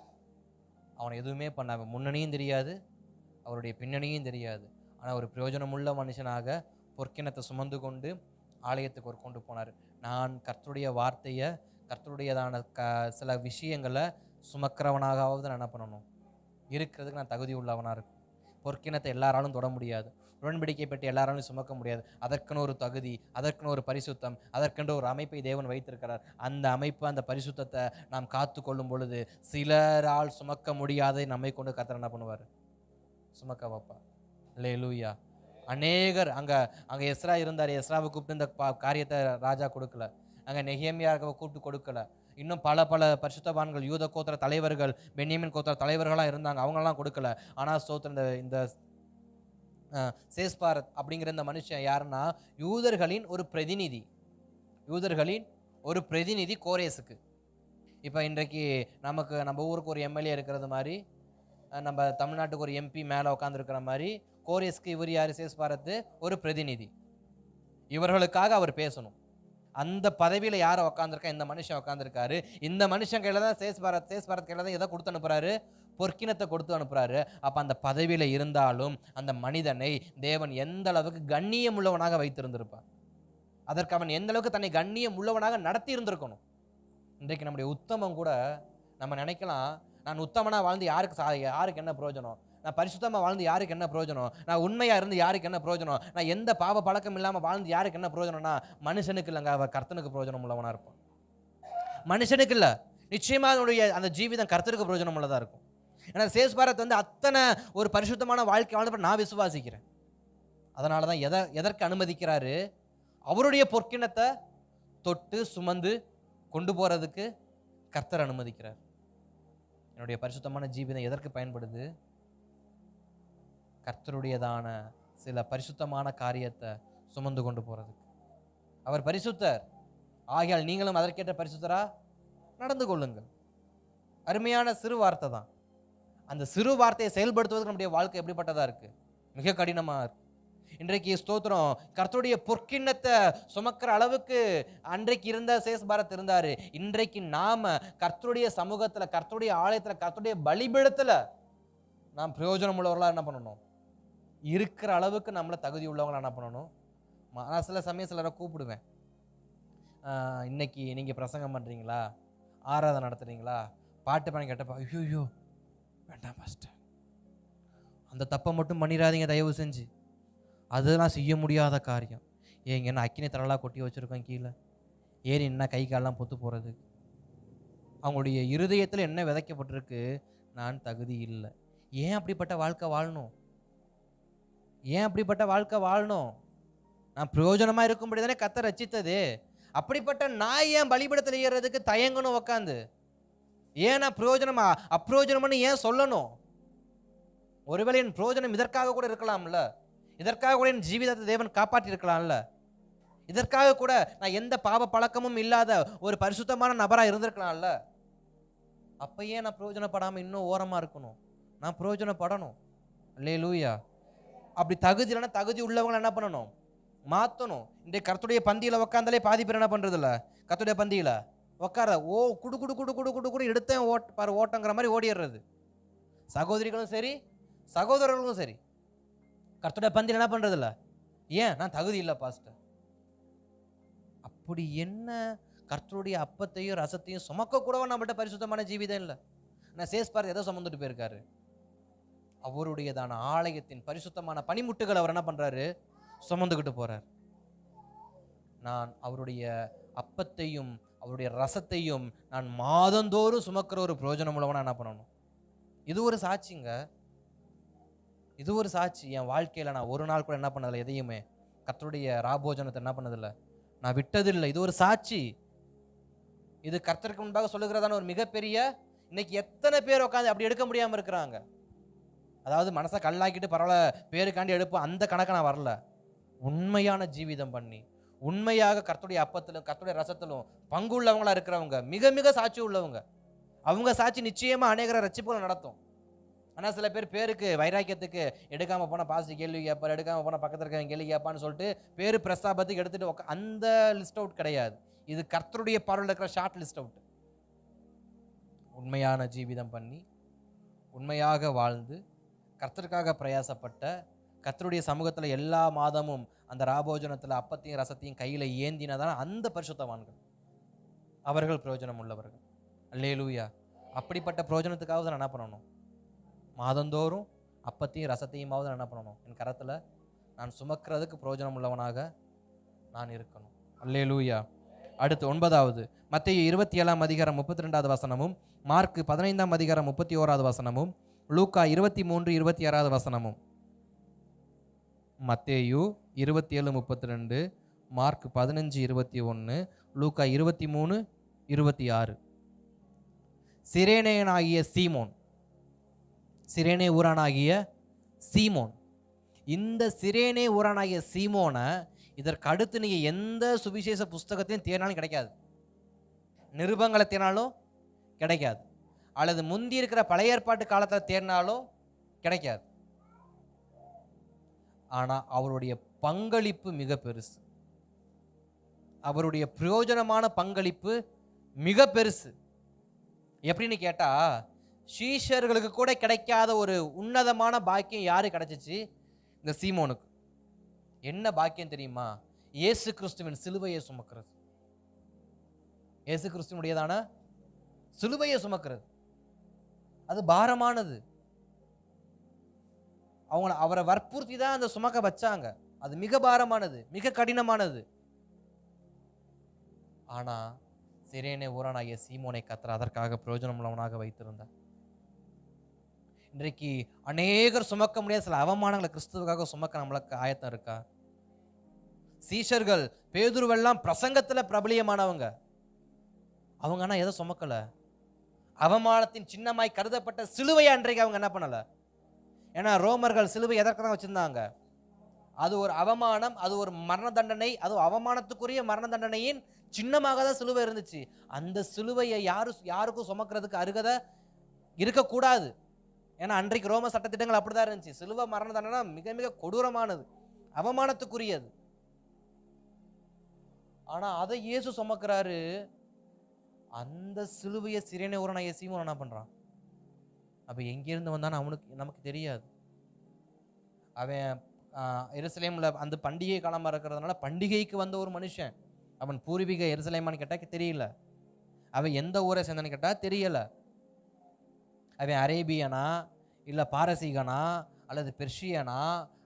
அவனை எதுவுமே பண்ண, அவன் முன்னணியும் தெரியாது, அவருடைய பின்னணியும் தெரியாது. ஆனா ஒரு பிரயோஜனமுள்ள மனுஷனாக பொற்கிணத்தை சுமந்து கொண்டு ஆலயத்துக்கு ஒரு கொண்டு போனார். நான் கர்த்தருடைய வார்த்தையை, கர்த்தருடையதான சில விஷயங்களை சுமக்கிறவனாகவாவது நான் என்ன பண்ணணும்? இருக்கிறதுக்கு நான் தகுதி உள்ளவனா இருக்கும். பொற்கிணத்தை எல்லாராலும் தொட முடியாது, உடன்படிக்கை பெற்று எல்லாராலும் சுமக்க முடியாது. அதற்குன்னு ஒரு தகுதி, அதற்குன்னு ஒரு பரிசுத்தம், அதற்கென்று ஒரு அமைப்பை தேவன் வைத்திருக்கிறார். அந்த அமைப்பு, அந்த பரிசுத்தத்தை நாம் காத்து கொள்ளும் பொழுது சிலரால் சுமக்க முடியாதை நம்மை கொண்டு கர்த்தர் என்ன பண்ணுவார்? சுமக்க வைப்பார். அல்லேலூயா. அநேகர் அங்க எஸ்ரா இருந்தார். எஸ்ராவை கூப்பிட்டு இந்த காரியத்தை ராஜா கொடுக்கல. அங்க நெகேமியாவை கூப்பிட்டு கொடுக்கல. இன்னும் பல பரிசுத்தவான்கள், யூத கோத்திர தலைவர்கள், பென்யமீன் கோத்திர தலைவர்களாக இருந்தாங்க, அவங்கெல்லாம் கொடுக்கல. ஆனால் ஸ்தோத்திரம், இந்த சேஸ்பாரத் அப்படிங்கிற இந்த மனுஷன் யாருன்னா, யூதர்களின் ஒரு பிரதிநிதி. யூதர்களின் ஒரு பிரதிநிதி கோரேசுக்கு. இப்போ இன்றைக்கு நம்ம ஊருக்கு ஒரு எம்எல்ஏ இருக்கிறது மாதிரி நம்ம தமிழ்நாட்டுக்கு ஒரு எம்பி மேலே உட்காந்துருக்கிற மாதிரி கோரியஸ்க்கு இவர் யார், சேஸ்பாரத்து ஒரு பிரதிநிதி. இவர்களுக்காக அவர் பேசணும். அந்த பதவியில் யாரை உட்காந்துருக்கா, இந்த மனுஷன் உட்காந்துருக்காரு. இந்த மனுஷன் கையில் தான் சேஸ்பாரத் கையில் தான் எதை கொடுத்து அனுப்புறாரு, பொற்கினத்தை கொடுத்து அனுப்புறாரு. அப்போ அந்த பதவியில் இருந்தாலும் அந்த மனிதனை தேவன் எந்த அளவுக்கு கண்ணியம் உள்ளவனாக வைத்திருந்திருப்பார், அதற்கு அவன் எந்த அளவுக்கு தன்னை கண்ணியம் உள்ளவனாக நடத்தி இருந்திருக்கணும். இன்றைக்கு நம்முடைய உத்தமம் கூட நம்ம நினைக்கலாம், நான் உத்தமனா வாழ்ந்து யாருக்கு என்ன பிரயோஜனம், நான் பரிசுத்தமாக வாழ்ந்து யாருக்கு என்ன பிரயோஜனம், நான் உண்மையாக இருந்து யாருக்கு என்ன பிரயோஜனம், நான் எந்த பாவ பழக்கம் இல்லாமல் வாழ்ந்து யாருக்கு என்ன பிரயோஜனம்னா மனுஷனுக்கு இல்லைங்க, அவன் கர்த்தனுக்கு பிரயோஜனம் உள்ளவனாக இருப்பான். மனுஷனுக்கு இல்லை, நிச்சயமாக அவனுடைய அந்த ஜீவிதம் கர்த்தருக்கு பிரயோஜனம் உள்ளதாக இருக்கும். ஏன்னா சேஸ்பாரத் அத்தனை ஒரு பரிசுத்தமான வாழ்க்கை வாழ்ந்து நான் விசுவாசிக்கிறேன். அதனால தான் எதற்கு அனுமதிக்கிறாரு, அவருடைய பொற்கிணத்தை தொட்டு சுமந்து கொண்டு போகிறதுக்கு கர்த்தர் அனுமதிக்கிறார். என்னுடைய பரிசுத்தமான ஜீவிதம் எதற்கு பயன்படுது, கர்த்தருடையதான சில பரிசுத்தமான காரியத்தை சுமந்து கொண்டு போகிறதுக்கு. அவர் பரிசுத்தர் ஆகையால் நீங்களும் அதற்கேற்ற பரிசுத்தரா நடந்து கொள்ளுங்கள். அருமையான சிறு வார்த்தை தான். அந்த சிறு வார்த்தையை செயல்படுத்துவதற்கு நம்முடைய வாழ்க்கை எப்படிப்பட்டதா இருக்கு, மிக கடினமாக இருக்கு. இன்றைக்கு ஸ்தோத்திரம், கர்த்தருடைய பொற்கிண்ணத்தை சுமக்கிற அளவுக்கு அன்றைக்கு இருந்த சேஸ்பாரத் இருந்தாரு. இன்றைக்கு நாம கர்த்தருடைய சமூகத்துல, கர்த்தருடைய ஆலயத்துல, கர்த்தருடைய பலிபீடத்துல நாம் பிரயோஜனம் உள்ளவர்களா என்ன பண்ணணும், இருக்கிற அளவுக்கு நம்மளை தகுதி உள்ளவங்களா என்ன பண்ணணும். நான் சில சமயம் சிலரை கூப்பிடுவேன், இன்னைக்கு நீங்க பிரசங்கம் பண்றீங்களா, ஆராதனை நடத்துறீங்களா, பாட்டு பண்ணி கேட்டப்பா, ஐயோ வேண்டாம் பாஸ்டர், அந்த தப்பை மட்டும் பண்ணிடாதீங்க தயவு செஞ்சு, அதெல்லாம் செய்ய முடியாத காரியம். ஏங்க என்ன அக்கினி தரலாக கொட்டி வச்சுருக்கோம் கீழே, ஏறி என்ன கை காலெலாம் பொத்து போகிறது. அவங்களுடைய இருதயத்தில் என்ன விதைக்கப்பட்டிருக்கு, நான் தகுதி இல்லை. ஏன் அப்படிப்பட்ட வாழ்க்கை வாழணும், ஏன் அப்படிப்பட்ட வாழ்க்கை வாழணும், நான் பிரயோஜனமாக இருக்கும்படி தானே கர்த்தர் ரட்சித்தது. அப்படிப்பட்ட நான் ஏன் பலிபீடத்தில் ஏறுறதுக்கு தயங்கணும் உக்காந்து, ஏன் நான் பிரயோஜனமா அப்பிரயோஜனம்னு ஏன் சொல்லணும். ஒருவேளை என் பிரயோஜனம் இதற்காக கூட இருக்கலாம்ல, இதற்காக கூட என் ஜீவிதத்தை தேவன் காப்பாற்றி இருக்கலாம்ல, இதற்காக கூட நான் எந்த பாவ பழக்கமும் இல்லாத ஒரு பரிசுத்தமான நபராக இருந்திருக்கலாம்ல. அப்ப ஏன் நான் பிரயோஜனப்படாமல் இன்னும் ஓரமாக இருக்கணும், நான் பிரயோஜனப்படணும். அல்லேலூயா. அப்படி தகுதி இல்லைன்னா தகுதி உள்ளவங்களை என்ன பண்ணணும், மாற்றணும். இன்றைய கர்த்தருடைய பந்தியில் உக்காந்தாலே பாதி பேர் என்ன பண்ணுறது இல்லை, கர்த்தருடைய பந்தியில் உக்கார குடு குடு குடு குடு குடு குடு எடுத்தேன் பாரு ஓட்டங்கிற மாதிரி ஓடிடுறது. சகோதரிகளும் சரி சகோதரர்களும் சரி கர்த்தருடைய பந்தியில் என்ன பண்ணுறதில்ல, ஏன் நான் தகுதி இல்லை பாஸ்டர். அப்படி என்ன கர்த்தருடைய அப்பத்தையும் ரசத்தையும் சுமக்க கூடவா நம்மகிட்ட பரிசுத்தமான ஜீவிதம் இல்லை. நான் சேஸ்பார் எதை சுமந்துட்டு போயிருக்காரு, அவருடையதான ஆலயத்தின் பரிசுத்தமான பனிமுட்டுகள் அவர் என்ன பண்றாரு, சுமந்துக்கிட்டு போறார். நான் அவருடைய அப்பத்தையும் அவருடைய ரசத்தையும் நான் மாதந்தோறும் சுமக்கிற ஒரு பிரயோஜனம் உள்ளவனா என்ன பண்ணணும். இது ஒரு சாட்சிங்க, இது ஒரு சாட்சி. என் வாழ்க்கையில் நான் ஒரு நாள் கூட என்ன பண்ணதில்லை, எதையுமே கர்த்தருடைய ராபோஜனத்தை என்ன பண்ணதில்லை, நான் விட்டதில்லை. இது ஒரு சாட்சி. இது கர்த்தருக்கு முன்பாக சொல்லுகிறதான ஒரு மிகப்பெரிய, இன்னைக்கு எத்தனை பேர் உட்காந்து அப்படி எடுக்க முடியாமல் இருக்கிறாங்க. அதாவது மனசை கல்லாக்கிட்டு பரவாயில்ல பேருக்காண்டி எடுப்போம், அந்த கணக்கை நான் வரல. உண்மையான ஜீவிதம் பண்ணி உண்மையாக கர்த்தருடைய அப்பத்திலும் கர்த்தருடைய ரசத்திலும் பங்கு உள்ளவங்களா இருக்கிறவங்க மிக மிக சாட்சி உள்ளவங்க. அவங்க சாட்சி நிச்சயமா அநேகரை ரட்சிப்புகளை நடத்தும். ஆனால் சில பேர் பேருக்கு வைராக்கியத்துக்கு எடுக்காமல் போனால் பாசிட்டிவ் கேள்வி கேட்பார், எடுக்காமல் போனால் பக்கத்தில் இருக்கவங்க கேள்வி கேட்பான்னு சொல்லிட்டு பேர் பிரஸ்தாபத்துக்கு எடுத்துகிட்டு அந்த லிஸ்ட் அவுட் கிடையாது. இது கர்த்தருடைய பார்வையில் இருக்கிற ஷார்ட் லிஸ்ட் அவுட். உண்மையான ஜீவிதம் பண்ணி உண்மையாக வாழ்ந்து கர்த்தருக்காக பிரயாசப்பட்ட, கர்த்தருடைய சமூகத்தில் எல்லா மாதமும் அந்த ராபோஜனத்தில் அப்பத்தையும் ரசத்தையும் கையில் ஏந்தினதான அந்த பரிசுத்தவான்கள், அவர்கள் பிரயோஜனம் உள்ளவர்கள். அல்லேலூயா. அப்படிப்பட்ட பிரயோஜனத்துக்காவது நான் என்ன பண்ணணும், மாதந்தோறும் அப்பத்தையும் ரசத்தையுமாவது நான் என்ன பண்ணணும், என் கரத்தில் நான் சுமக்கிறதுக்கு பிரயோஜனம் உள்ளவனாக நான் இருக்கணும். அல்லேலூயா. அடுத்து 9வது மத்தேயு 27ஆம் அதிகாரம் 32வது வசனமும், மார்க் 15ஆம் அதிகாரம் 31வது வசனமும், லூக்கா 23 26வது வசனமும். மத்தேயு 27:32, மார்க் 15:21, லூக்கா 23:26. சிரேனேயனாகிய சீமோன், சிரேனே ஊரானாகிய சீமோன், இந்த சிரேனே ஊரானாகிய சீமோனை இதற்கு அடுத்து நீங்க எந்த சுவிசேஷ புஸ்தகத்தையும் தேடினாலும் கிடைக்காது, நிருபங்களை தேடினாலும் கிடைக்காது. அல்லது முந்தி இருக்கிற பழைய ஏற்பாட்டு காலத்தில் தேடினாலும் கிடைக்காது. ஆனால் அவருடைய பங்களிப்பு மிக பெருசு. அவருடைய பிரயோஜனமான பங்களிப்பு மிக பெருசு. எப்படின்னு கேட்டா, சீஷர்களுக்கு கூட கிடைக்காத ஒரு உன்னதமான பாக்கியம் யாரு கிடைச்சிச்சு? இந்த சீமோனுக்கு. என்ன பாக்கியம் தெரியுமா? இயேசு கிறிஸ்துவின் சிலுவையை சுமக்கிறது. இயேசு கிறிஸ்துவனுடையதான சிலுவையை சுமக்கிறது அது பாரமானது. அவரை வற்புறுத்தி தான் அந்த சுமக்க வச்சாங்க. அது மிக பாரமானது, மிக கடினமானது. ஆனா சிரேனே ஊரானாகிய சீமோனை கர்த்தர் அதற்காக பிரயோஜனம் உள்ளவனாக வைத்திருந்தார். இன்றைக்கு அநேகர் சுமக்க முடியாத சில அவமானங்களை கிறிஸ்துவுக்காக சுமக்க நம்மளுக்கு ஆயத்தம் இருக்கா? சீஷர்கள் பேதுருவெல்லாம் பிரசங்கத்துல பிரபலியமானவங்க. அவங்க ஆனா எதை சுமக்கல? அவமானத்தின் சின்னமாய் கருதப்பட்ட சிலுவையை அன்றைக்கு அவங்க என்ன பண்ணல? ஏன்னா ரோமர்கள் சிலுவை எதற்கு தான் வச்சிருந்தாங்க? அது ஒரு அவமானம், அது ஒரு மரண தண்டனை, அது அவமானத்துக்குரிய மரண தண்டனையின் சின்னமாக தான் சிலுவை இருந்துச்சு. அந்த சிலுவையை யாருக்கும் சுமக்கிறதுக்கு அருகதை இருக்கக்கூடாது. ஏன்னா அன்றைக்கு ரோம சட்டத்திட்டங்கள் அப்படிதான் இருந்துச்சு. சிலுவை மரண தண்டனை மிக மிக கொடூரமானது, அவமானத்துக்குரியது. ஆனா அதை இயேசு சுமக்கிறாரு. அந்த சிலுவையை சிரேனே ஊரானாகிய சீமோன் என்ன பண்றான்? அப்ப எங்கிருந்து வந்தான்னு அவனுக்கு நமக்கு தெரியாது. அவன் எருசலேம்ல அந்த பண்டிகை காலமா இருக்கிறதுனால பண்டிகைக்கு வந்த ஒரு மனுஷன். அவன் பூர்வீக எருசலேமான்னு கேட்டா தெரியல. அவன் எந்த ஊரை சேர்ந்தான்னு கேட்டா தெரியல. அவன் அரேபியனா, இல்ல பாரசீகனா, அல்லது பெர்ஷியனா,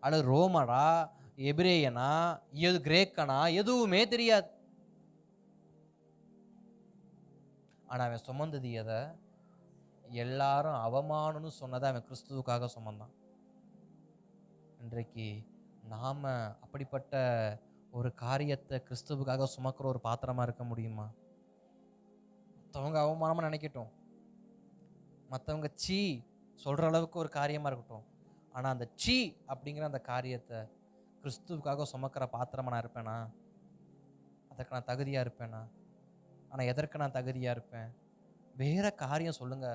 அல்லது ரோமரா, எபிரேயனா, கிரேக்கனா, எதுவுமே தெரியாது. ஆனா அவன் சுமந்தது எதை? எல்லாரும் அவமானம்னு சொன்னதை அவன் கிறிஸ்துவுக்காக சுமந்தான். இன்றைக்கு நாம அப்படிப்பட்ட ஒரு காரியத்தை கிறிஸ்துவுக்காக சுமக்கிற ஒரு பாத்திரமா இருக்க முடியுமா? மற்றவங்க அவமானமா நினைக்கட்டும், மற்றவங்க சீ சொல்ற அளவுக்கு ஒரு காரியமா இருக்கட்டும். ஆனா அந்த சீ அப்படிங்கிற அந்த காரியத்தை கிறிஸ்துவுக்காக சுமக்கிற பாத்திரமா நான் இருப்பேனா? அதற்கு நான் தகுதியா இருப்பேனா? ஆனா எதற்கு நான் தகுதியா இருப்பேன்? வேற காரியம் சொல்லுங்க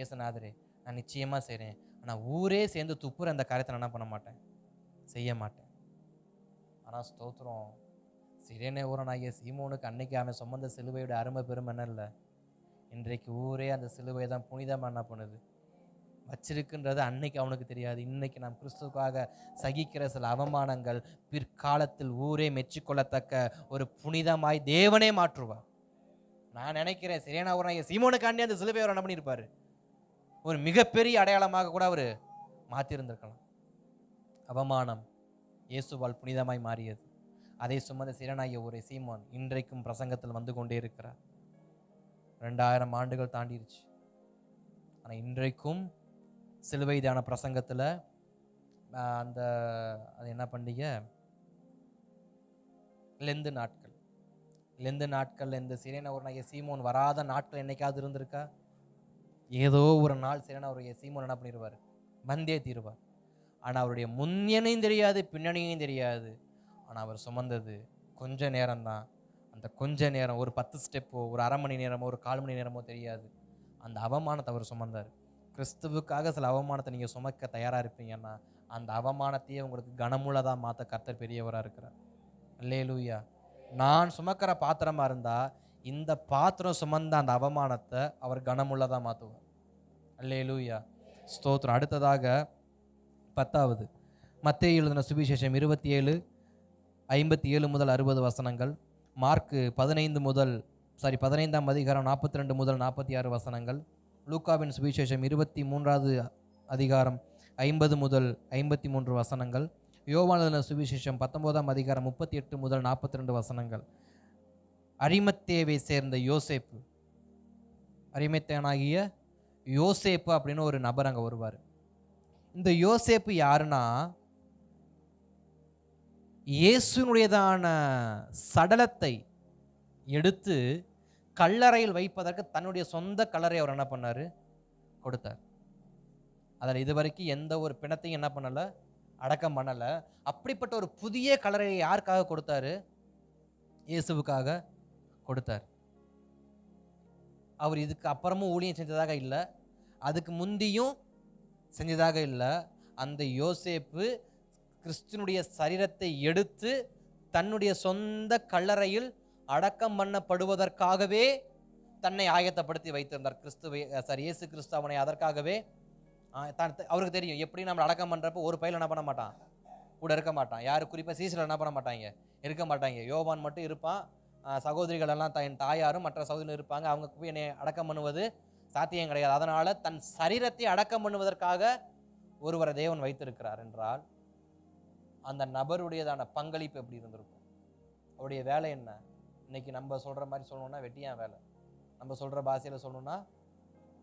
ஏசுநாதரே, நான் நிச்சயமா செய்றேன். ஆனா ஊரே சேர்ந்து துப்புற அந்த காரியத்தை நான் என்ன பண்ண மாட்டேன், செய்ய மாட்டேன். ஆனா ஸ்தோத்திரம், சிரேனே ஊரானாகிய சீமோனுக்கு அன்னைக்கு அவன் சுமந்த சிலுவையோட அருமை பெருமை என்ன இல்லை? இன்றைக்கு ஊரே அந்த சிலுவை தான் புனிதமா என்ன பண்ணுது, வச்சிருக்குன்றது அன்னைக்கு அவனுக்கு தெரியாது. இன்னைக்கு நாம் கிறிஸ்துவுக்காக சகிக்கிற சில அவமானங்கள் பிற்காலத்தில் ஊரே மெச்சிக்கொள்ளத்தக்க ஒரு புனிதமாய் தேவனே மாற்றுவார். நான் நினைக்கிறேன் சிரேனே ஊரானாகிய சீமோனுக்காண்டி அந்த சிலுவை அவர் என்ன பண்ணியிருப்பாரு, ஒரு மிகப்பெரிய அடையாளமாக கூட அவர் மாற்றிருந்திருக்கலாம். அவமானம் இயேசுவால் புனிதமாய் மாறியது. அதை சுமந்த சிரேனாகிய ஒரு சீமோன் இன்றைக்கும் பிரசங்கத்தில் வந்து கொண்டே இருக்கிறார். 2000 ஆண்டுகள் தாண்டிருச்சு. ஆனால் இன்றைக்கும் சிலுவை தியான பிரசங்கத்தில் அந்த அது என்ன பண்டிகை, லெந்து நாட்கள். லெந்து நாட்கள் இந்த சிரேனே ஊரானாகிய சீமோன் வராத நாட்கள் என்னைக்காவது இருந்திருக்கா? ஏதோ ஒரு நாள் சிரேனே ஊரானாகிய சீமோன் என்ன பண்ணிடுவார், வந்தே தீருவார். ஆனால் அவருடைய முன்னணியும் தெரியாது, பின்னணியும் தெரியாது. ஆனால் அவர் சுமந்தது கொஞ்ச நேரம்தான். அந்த கொஞ்ச நேரம் ஒரு 10 ஸ்டெப்போ, ஒரு அரை மணி நேரமோ, ஒரு 1/4 மணி நேரமோ தெரியாது. அந்த அவமானத்தை அவர் சுமந்தார். கிறிஸ்துவுக்காக சில அவமானத்தை நீங்கள் சுமக்க தயாராக இருப்பீங்கன்னா அந்த அவமானத்தையே உங்களுக்கு கனமுள்ளதாக மாற்ற கர்த்தர் பெரியவராக இருக்கிறார். அல்லேலூயா. நான் சுமக்கிற பாத்திரமா இருந்தா இந்த பாத்திரம் சுமந்த அந்த அவமானத்தை அவர் கனமுள்ளதாக மாற்றுவார். அல்லேலூயா, ஸ்தோத்திரம். அடுத்ததாக 10வது மத்தேயு எழுதின சுவிசேஷம் 27:57 முதல் 60 வசனங்கள். மார்க்கு 15ஆம் அதிகாரம் 42 முதல் 46 வசனங்கள். லூக்காவின் சுவிசேஷம் 23வது அதிகாரம் 50 முதல் 53 வசனங்கள். யோவான் எழுதின சுவிசேஷம் 19ஆம் அதிகாரம் 38 முதல் 42 வசனங்கள். அரிமத்தேவை சேர்ந்த யோசேப்பு, அரிமத்தேனாகிய யோசேப்பு அப்படின்னு ஒரு நபர் அங்கே வருவார். இந்த யோசேப்பு யாருன்னா, இயேசுனுடையதான சடலத்தை எடுத்து கல்லறையில் வைப்பதற்கு தன்னுடைய சொந்த கல்லறை அவர் என்ன பண்ணாரு, கொடுத்தார். அதில் இதுவரைக்கும் எந்த ஒரு பிணத்தையும் என்ன பண்ணல, அடக்கம் பண்ணல. அப்படிப்பட்ட ஒரு புதிய கல்லறையை யாருக்காக கொடுத்தாரு? இயேசுவுக்காக கொடுத்தார். அவர் இதுக்கு அப்புறமும் ஊழியம் செஞ்சதாக இல்லை, அதுக்கு முந்தியும் செஞ்சதாக இல்லை. அந்த யோசேப்பு கிறிஸ்துனுடைய சரீரத்தை எடுத்து தன்னுடைய சொந்த கல்லறையில் அடக்கம் பண்ணப்படுவதற்காகவே தன்னை ஆயத்தப்படுத்தி வைத்திருந்தார். இயேசு கிறிஸ்து அவனை அதற்காகவே அவருக்கு தெரியும் எப்படி நம்ம அடக்கம் பண்றப்போ ஒரு பையில என்ன பண்ண மாட்டான், கூட இருக்க மாட்டான். யாரு குறிப்பாக சீசரில் என்ன பண்ண மாட்டாங்க, இருக்க மாட்டாங்க. யோவான் மட்டும் இருப்பான். சகோதரிகள் எல்லாம் என் தாயாரும் மற்ற சகோதரிகள் இருப்பாங்க. அவங்க போய் என்னை அடக்கம் பண்ணுவது சாத்தியம் கிடையாது. அதனால தன் சரீரத்தை அடக்கம் பண்ணுவதற்காக ஒருவரை தேவன் வைத்திருக்கிறார் என்றால் அந்த நபருடையதான பங்களிப்பு எப்படி இருந்திருக்கும்? அவருடைய வேலை என்ன? இன்னைக்கு நம்ம சொல்ற மாதிரி சொல்லணும்னா வெட்டியான் வேலை. நம்ம சொல்ற பாஷையில சொல்லணும்னா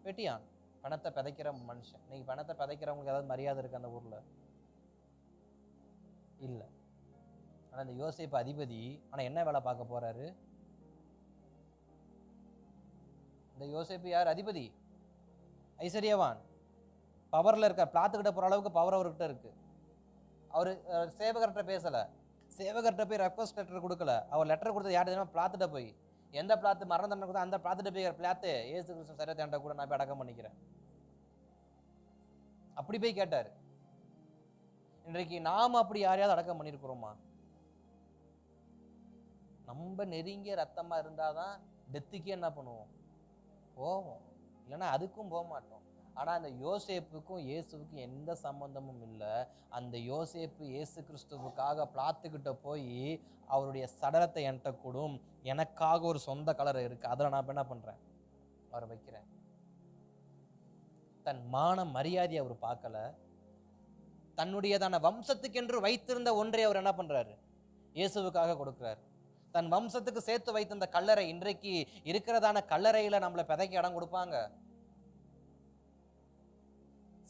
வெட்டியான், பணத்தை பிதைக்கிற மனுஷன். இன்னைக்கு பணத்தை பிதைக்கிறவங்களுக்கு ஏதாவது மரியாதை இருக்கு அந்த ஊர்ல? இல்லை. ஆனால் இந்த யோசேப்பு அதிபதி ஆனால் என்ன வேலை பார்க்க போறாரு? இந்த யோசேப்பு யார்? அதிபதி, ஐஸ்வர்யவான், பவர்ல இருக்க, பிளாத்துக்கிட்ட போற அளவுக்கு பவர் அவர்கிட்ட இருக்கு. அவர் சேவகர்கிட்ட பேசல, சேவகர்கிட்ட போய் ரெக்வஸ்ட் லெட்டர் கொடுக்கல. அவர் லெட்டர் கொடுத்தது யார் தெரியுமா? பிளாத்துட்ட போய். எந்த பிளாத்து மரண தண்டனை கொடுத்தா அந்த பிளாத்துட்ட போய், பிளாத்து இயேசு கிறிஸ்து சரீரத்தை கூட நான் போய் அடக்கம் பண்ணிக்கிறேன், அப்படி போய் கேட்டாரு. இன்றைக்கு நாம் அப்படி யாரையாவது அடக்கம் பண்ணியிருக்கிறோமா? நம்ம நெருங்கிய ரத்தமா இருந்தாதான் டெத்துக்கே என்ன பண்ணுவோம், போவோம். இல்லைன்னா அதுக்கும் போக மாட்டோம். ஆனா அந்த யோசேப்புக்கும் இயேசுவுக்கும் எந்த சம்பந்தமும் இல்லை. அந்த யோசேப்பு இயேசு கிறிஸ்துவுக்காக பிளாத்துக்கிட்ட போய் அவருடைய சடலத்தை என்கிட்ட கூடும், எனக்காக ஒரு சொந்த கலரை இருக்கு, அதில் நான் என்ன பண்றேன், அவரை வைக்கிறேன். தன் மான மரியாதை அவர் பார்க்கல. தன்னுடையதான வம்சத்துக்கென்று வைத்திருந்த ஒன்றை அவர் என்ன பண்றாரு, இயேசுவுக்காக கொடுக்கிறார். தன் வம்சத்துக்கு சேர்த்து வைத்திருந்த கல்லறை, இன்றைக்கு இருக்கிறதான கல்லறையில நம்மளை பிதைக்க இடம் கொடுப்பாங்க.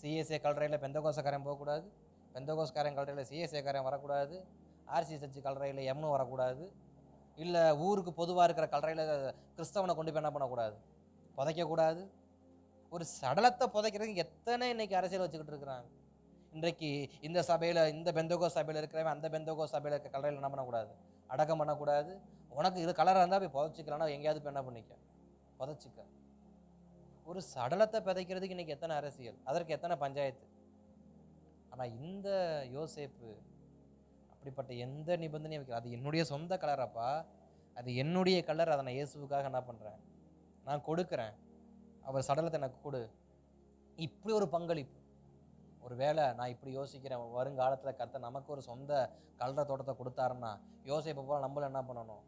சிஎஸ்ஏ கல்லறையில பெந்தகோசக்காரன் போகக்கூடாது, பெந்தகோஸ்காரன் கல்லறையில சிஎஸ்ஏக்காரன் வரக்கூடாது, ஆர்சி சர்ச்சு கல்லறையில எம்னும் வரக்கூடாது, இல்லை ஊருக்கு பொதுவாக இருக்கிற கல்லறையில கிறிஸ்தவனை கொண்டு போய் என்ன பண்ணக்கூடாது, புதைக்கக்கூடாது. ஒரு சடலத்தை புதைக்கிறதுக்கு எத்தனை இன்னைக்கு அரசியல் வச்சுக்கிட்டு இருக்கிறாங்க. இன்றைக்கு இந்த சபையில, இந்த பெந்தகோ சபையில இருக்கிறவன் அந்த பெந்தகோ சபையில இருக்க கல்லறையில் என்ன பண்ணக்கூடாது, அடக்கம் பண்ணக்கூடாது. உனக்கு இது கலராக இருந்தால் போய் புதைச்சிக்கலாம்னா எங்கேயாவது போய் என்ன பண்ணிக்க, புதைச்சிக்க. ஒரு சடலத்தை புதைக்கிறதுக்கு இன்னைக்கு எத்தனை அரசியல், அதற்கு எத்தனை பஞ்சாயத்து. ஆனா இந்த யோசேப்பு அப்படிப்பட்ட எந்த நிபந்தனையும் வைக்கல. அது என்னுடைய சொந்த கலரப்பா, அது என்னுடைய கலர், அதை நான் இயேசுவுக்காக என்ன பண்றேன், நான் கொடுக்குறேன், அவர் சடலத்தை எனக்கு கொடு. இப்படி ஒரு பங்களிப்பு. ஒரு வேளை நான் இப்படி யோசிக்கிறேன், வருங்காலத்தில் கர்த்தர் நமக்கு ஒரு சொந்த கல்ற தோட்டத்தை கொடுத்தாருன்னா யோசேப்பை போல நம்மளும் என்ன பண்ணணும்,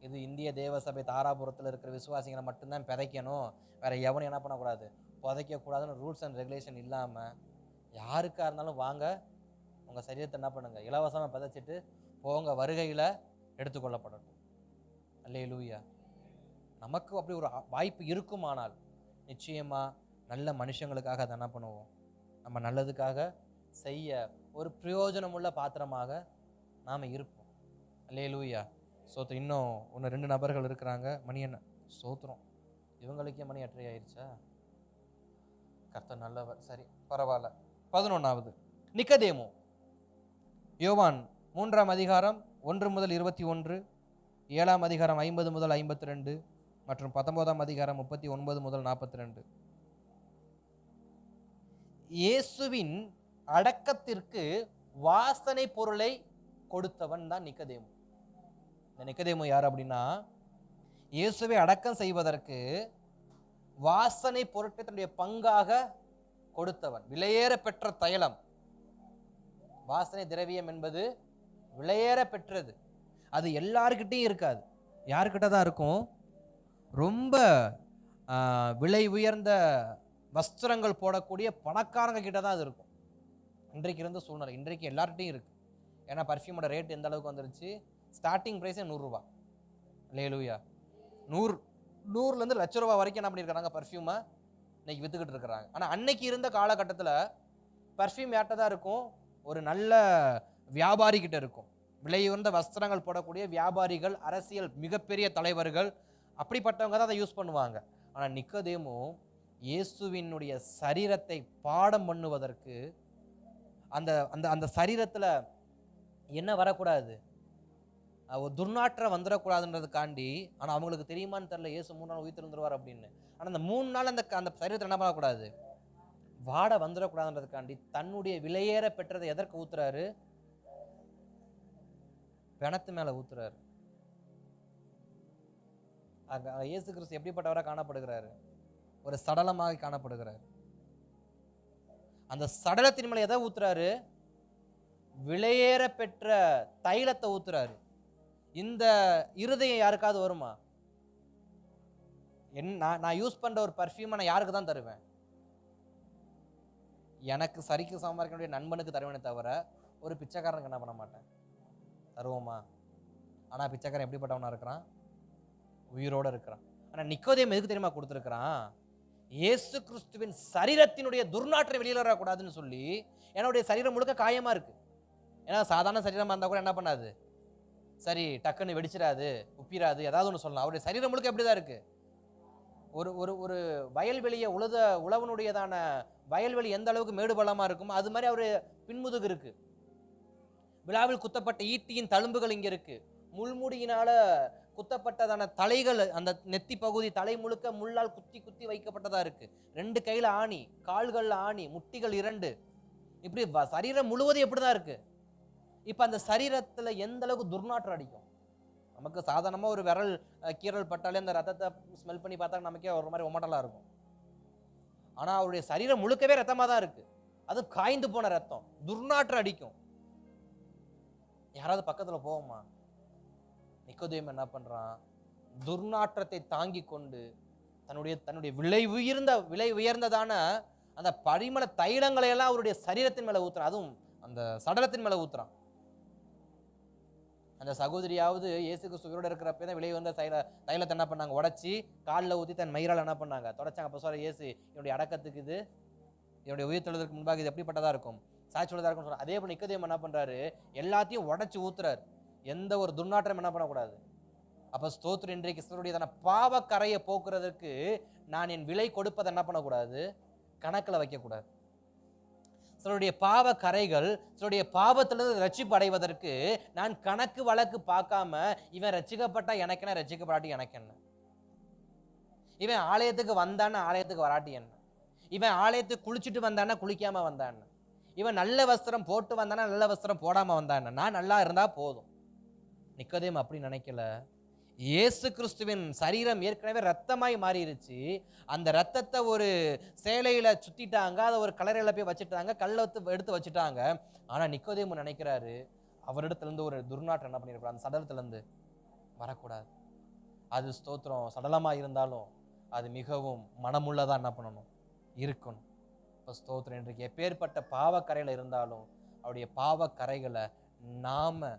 இது இந்திய தேவ சபை தாராபுரத்தில் இருக்கிற விசுவாசிகளை மட்டும்தான் பிதைக்கணும், வேற எவனும் என்ன பண்ணக்கூடாது, புதைக்கக்கூடாதுன்னு ரூல்ஸ் அண்ட் ரெகுலேஷன் இல்லாமல் யாருக்கா இருந்தாலும் வாங்க, உங்கள் சரீரத்தை என்ன பண்ணுங்க, இலவசமாக பிதைச்சிட்டு போங்க, வருகையில் எடுத்துக்கொள்ளப்படட்டும். அல்லேலூயா. நமக்கு அப்படி ஒரு வாய்ப்பு இருக்குமானால் நிச்சயமா நல்ல மனுஷங்களுக்காக அதை என்ன பண்ணுவோம், நம்ம நல்லதுக்காக செய்ய ஒரு பிரயோஜனமுள்ள பாத்திரமாக நாம் இருப்போம். அல்லேலூயா. சோத்திரம். இன்னும் ஒன்று 2 நபர்கள் இருக்கிறாங்க. மணி என்ன சோத்திரம், இவங்களுக்கே மணி 8:30 ஆயிடுச்சா? கர்த்தர் நல்லவர். சரி, பரவாயில்ல. 11வது நிக்கதேமு. யோவான் 3ஆம் அதிகாரம் 1 முதல் 21, 7ஆம் அதிகாரம் 50 முதல் 52 மற்றும் 19ஆம் அதிகாரம் 39 முதல் 42. இயேசுவின் அடக்கத்திற்கு வாசனை பொருளை கொடுத்தவன் தான் நிக்கதேமு. இந்த நிக்கதேமு யார் அப்படின்னா, இயேசுவை அடக்கம் செய்வதற்கு வாசனை பொருட்களை தன்னுடைய பங்காக கொடுத்தவன். விலையேற பெற்ற தைலம், வாசனை திரவியம் என்பது விலையேற பெற்றது. அது எல்லார்கிட்டையும் இருக்காது. யாருக்கிட்ட தான் இருக்கும்? ரொம்ப விலை உயர்ந்த வஸ்திரங்கள் போடக்கூடிய பணக்காரங்க கிட்ட தான் அது இருக்கும். இன்றைக்கு இருந்த சூழ்நிலை, இன்றைக்கு எல்லார்கிட்டையும் இருக்கு. ஏன்னா பர்ஃப்யூமோட ரேட் எந்த அளவுக்கு வந்துருச்சு, ஸ்டார்டிங் ப்ரைஸே 100 ரூபா. அல்லேலூயா. 100லேருந்து லட்ச ரூபா வரைக்கும் என்ன பண்ணியிருக்கிறாங்க, பர்ஃப்யூமை இன்னைக்கு வித்துக்கிட்டு இருக்கிறாங்க. ஆனால் அன்னைக்கு இருந்த காலகட்டத்தில் பர்ஃப்யூம் யார்கிட்ட தான் இருக்கும்? ஒரு நல்ல வியாபாரி கிட்ட இருக்கும். விலை உயர்ந்த வஸ்திரங்கள் போடக்கூடிய வியாபாரிகள், அரசியல் மிகப்பெரிய தலைவர்கள், அப்படிப்பட்டவங்க தான் அதை யூஸ் பண்ணுவாங்க. ஆனால் நிக்கதேமு இயேசுவினுடைய சரீரத்தை பாடம் பண்ணுவதற்கு, அந்த அந்த அந்த சரீரத்தில் என்ன வரக்கூடாது, ஒரு துர்நாற்றம் வந்துடக்கூடாதுன்றதுக்காண்டி. ஆனால் அவங்களுக்கு தெரியுமான்னு தெரியல, இயேசு 3 நாள் உயிர்த்தெழுந்துருவார் அப்படின்னு. ஆனால் அந்த 3 நாள் அந்த அந்த சரீரத்தில் என்ன பண்ணக்கூடாது, வாடை வந்துடக்கூடாதுன்றதுக்காண்டி தன்னுடைய விலையேற பெற்றதை எதற்கு ஊத்துறாரு? பிணத்து மேல ஊத்துறாரு. இயேசு கிறிஸ்து எப்படிப்பட்டவராக காணப்படுகிறாரு? ஒரு சடலமாக காணப்படுகிறார். அந்த சடலத்தின் மேல எதை ஊத்துறாரு? விலையேற பெற்ற தைலத்தை ஊத்துறாரு. இந்த இருதயம் யாருக்காவது வருமா? நான் யூஸ் பண்ற ஒரு பர்ஃபியூமை நான் யாருக்கு தான் தருவேன்? எனக்கு சரிக்கு சமமா இருக்கக்கூடிய நண்பனுக்கு தருவேனே தவிர ஒரு பிச்சைக்காரனுக்கு என்ன பண்ண மாட்டேன். தருவோமா? ஆனா பிச்சைக்காரன் எப்படிப்பட்டவனா இருக்கிறான்? உயிரோட இருக்கிறான். ஆனா நிக்கோதேம் எதுக்கு தெரியுமா கொடுத்திருக்கிறான்? இயேசு கிறிஸ்துவின் சரீரத்தினுடைய துர்நாற்றம் வெளியில வரக்கூடாதுன்னு சொல்லி. என்னுடைய சரீரம் முழுக்க காயமா இருக்கு. ஏன்னா சாதாரண சரீரமா இருந்தா கூட என்ன பண்ணாது, சரி டக்குன்னு வெடிச்சிடாது, உப்பிராது, ஏதாவது ஒன்று சொல்லலாம். அவருடைய சரீரம் முழுக்க எப்படிதான் இருக்கு? ஒரு ஒரு ஒரு வயல்வெளியை உழவனுடையதான வயல்வெளி எந்த அளவுக்கு மேடு பள்ளமா இருக்குமோ அது மாதிரி அவரு பின்முதுகு இருக்கு. விழாவில் குத்தப்பட்ட ஈட்டியின் தழும்புகள் இங்க இருக்கு. முள்முடியினால குத்தப்பட்டதான தலைகள், அந்த நெத்தி பகுதி தலை முழுக்க முள்ளால் குத்தி குத்தி வைக்கப்பட்டதா இருக்கு. 2 கையில ஆணி, கால்கள்ல ஆணி, முட்டிகள் 2. இப்படி சரீரம் முழுவதும் எப்படிதான் இருக்கு? இப்ப அந்த சரீரத்துல எந்த அளவுக்கு துர்நாற்றம் அடிக்கும்? நமக்கு சாதாரணமா ஒரு விரல் கீரல் பட்டாலே அந்த ரத்தத்தை ஸ்மெல் பண்ணி பார்த்தா நமக்கே ஒரு மாதிரி ஒமட்டலா இருக்கும். ஆனா அவருடைய சரீரம் முழுக்கவே ரத்தமா தான் இருக்கு. அது காய்ந்து போன ரத்தம், துர்நாற்றம் அடிக்கும். யாராவது பக்கத்துல போவோமா? நிக்கோதேம் என்ன பண்றான்? துர்நாற்றத்தை தாங்கி கொண்டு தன்னுடைய விலை உயர்ந்ததான அந்த பரிமள தைலங்களை எல்லாம் அவருடைய சரீரத்தின் மேல ஊத்துறான். அதுவும் அந்த சடலத்தின் மேல ஊத்துறான். அந்த சகோதரியாவது இயேசு கிறிஸ்துவோட இருக்கிறப்ப தான் விலை உயர்ந்த தைலத்தை என்ன பண்ணாங்க? உடைச்சி காலில் ஊற்றி தன் மயிரால் என்ன பண்ணாங்க? தொடச்சாங்க. அப்போ சொல்ற இயேசு, என்னுடைய அடக்கத்துக்கு இது, என்னுடைய உயிர் தொழுவதற்கு முன்பாக இது எப்படிப்பட்டதா இருக்கும்? சாட்சியுள்ளதா இருக்கும் சொல்றாங்க. அதே போல நிக்கோதேம் என்ன பண்றாரு? எல்லாத்தையும் உடைச்சு ஊத்துறாரு. எந்த ஒரு துர்நாற்றம் என்ன பண்ணக்கூடாது. அப்ப ஸ்தோத்திரம், இன்றைக்கு சிலருடைய பாவ கரையை போக்குறதுக்கு நான் என் விலை கொடுப்பதை என்ன பண்ணக்கூடாது? கணக்குல வைக்கக்கூடாது. சிலருடைய பாவ கரைகள், சிலருடைய பாவத்திலிருந்து ரட்சிப்பு அடைவதற்கு நான் கணக்கு வழக்கு பார்க்காம, இவன் ரட்சிக்கப்பட்டா எனக்கு என்ன, ரட்சிக்கப்படாட்டி எனக்கு என்ன, இவன் ஆலயத்துக்கு வந்தான்னு ஆலயத்துக்கு வராட்டி என்ன, இவன் ஆலயத்துக்கு குளிச்சுட்டு வந்தான்னா குளிக்காம வந்தான், இவன் நல்ல வஸ்திரம் போட்டு வந்தானா நல்ல வஸ்திரம் போடாம வந்தான், நான் நல்லா இருந்தா போதும். நிக்கோதேம் அப்படி நினைக்கல. இயேசு கிறிஸ்துவின் சரீரம் ஏற்கனவே ரத்தமாய் மாறிடுச்சு. அந்த ரத்தத்தை ஒரு சேலையில சுத்திட்டாங்க, அதை ஒரு கலரையில போய் வச்சுட்டாங்க, கல்லை எடுத்து வச்சுட்டாங்க. ஆனா நிக்கோதேம் நினைக்கிறாரு, அவரிடத்துல இருந்து ஒரு துர்நாற்றம் என்ன பண்ணிருப்பாரு? அந்த சடலத்துல இருந்து வரக்கூடாது. அது ஸ்தோத்திரம், சடலமா இருந்தாலும் அது மிகவும் மனமுள்ளதா என்ன பண்ணணும்? இருக்கணும். இப்போ ஸ்தோத்திரம், இன்றைக்கு எப்பேற்பட்ட பாவக்கரையில இருந்தாலும் அவருடைய பாவக்கரைகளை நாம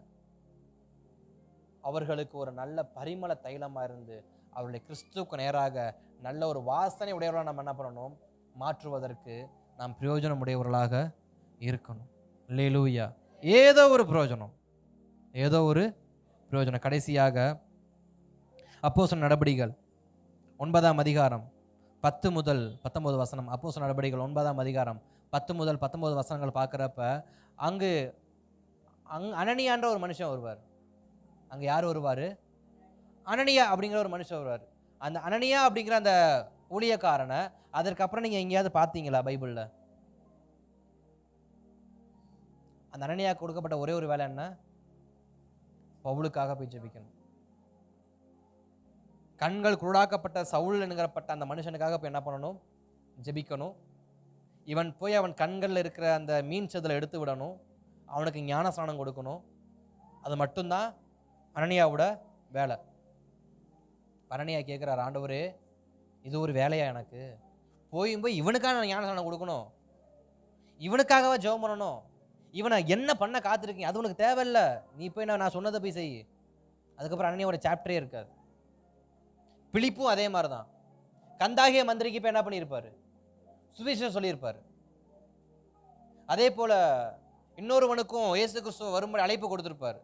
அவர்களுக்கு ஒரு நல்ல பரிமள தைலமா இருந்து அவருடைய கிறிஸ்துவுக்கு நேராக நல்ல ஒரு வாசனை உடையவர்களாக நம்ம என்ன பண்ணணும்? மாற்றுவதற்கு நாம் பிரயோஜனம் உடையவர்களாக இருக்கணும். அல்லேலூயா. ஏதோ ஒரு பிரயோஜனம். கடைசியாக அப்போஸ்தலர் நடபடிகள் 9ஆம் அதிகாரம் 10 முதல் 19 வசனம். அப்போஸ்தலர் நடபடிகள் 9ஆம் அதிகாரம் 10 முதல் 19 வசனங்கள் பார்க்குறப்ப அங்கு அனனியான்ற ஒரு மனுஷன் வருவார். அங்கே யார் வருவார்? அனனியா அப்படிங்கிற ஒரு மனுஷன் வருவார். அந்த அனனியா அப்படிங்கிற அந்த ஊழியக்காரனை அதற்கப்புறம் நீங்கள் எங்கேயாவது பார்த்தீங்களா பைபிளில்? அந்த அனனியா கொடுக்கப்பட்ட ஒரே ஒரு வேலை என்ன? பவுலுக்காக போய் ஜெபிக்கணும். கண்கள் குருடாக்கப்பட்ட சவுல் என்கிறப்பட்ட அந்த மனுஷனுக்காக போய் என்ன பண்ணணும்? ஜெபிக்கணும். இவன் போய் அவன் கண்களில் இருக்கிற அந்த மீன் செதிலை எடுத்து விடணும். அவனுக்கு ஞானஸ்நானம் கொடுக்கணும். அது மட்டும்தான் அனனியாவோட வேலை. அனனியா கேட்குறாரு, ஆண்டவரே இது ஒரு வேலையா எனக்கு? போய் இவனுக்காக நான் ஞானஸ்நானம் கொடுக்கணும், இவனுக்காகவா ஜெபம் பண்ணணும், இவனை என்ன பண்ண காத்திருக்கீங்க? அது உனக்கு தேவையில்லை, நீ போய் நான் சொன்னதை போய் செய். அதுக்கப்புறம் அனனியாவோட சாப்டரே இருக்காது. பிலிப்பும் அதே மாதிரி தான். கந்தாகிய மந்திரிக்கு இப்போ என்ன பண்ணியிருப்பாரு? சுவிசேஷம் சொல்லியிருப்பாரு. அதே போல இன்னொருவனுக்கும் இயேசு கிறிஸ்துவ வரும்படி அழைப்பு கொடுத்திருப்பாரு.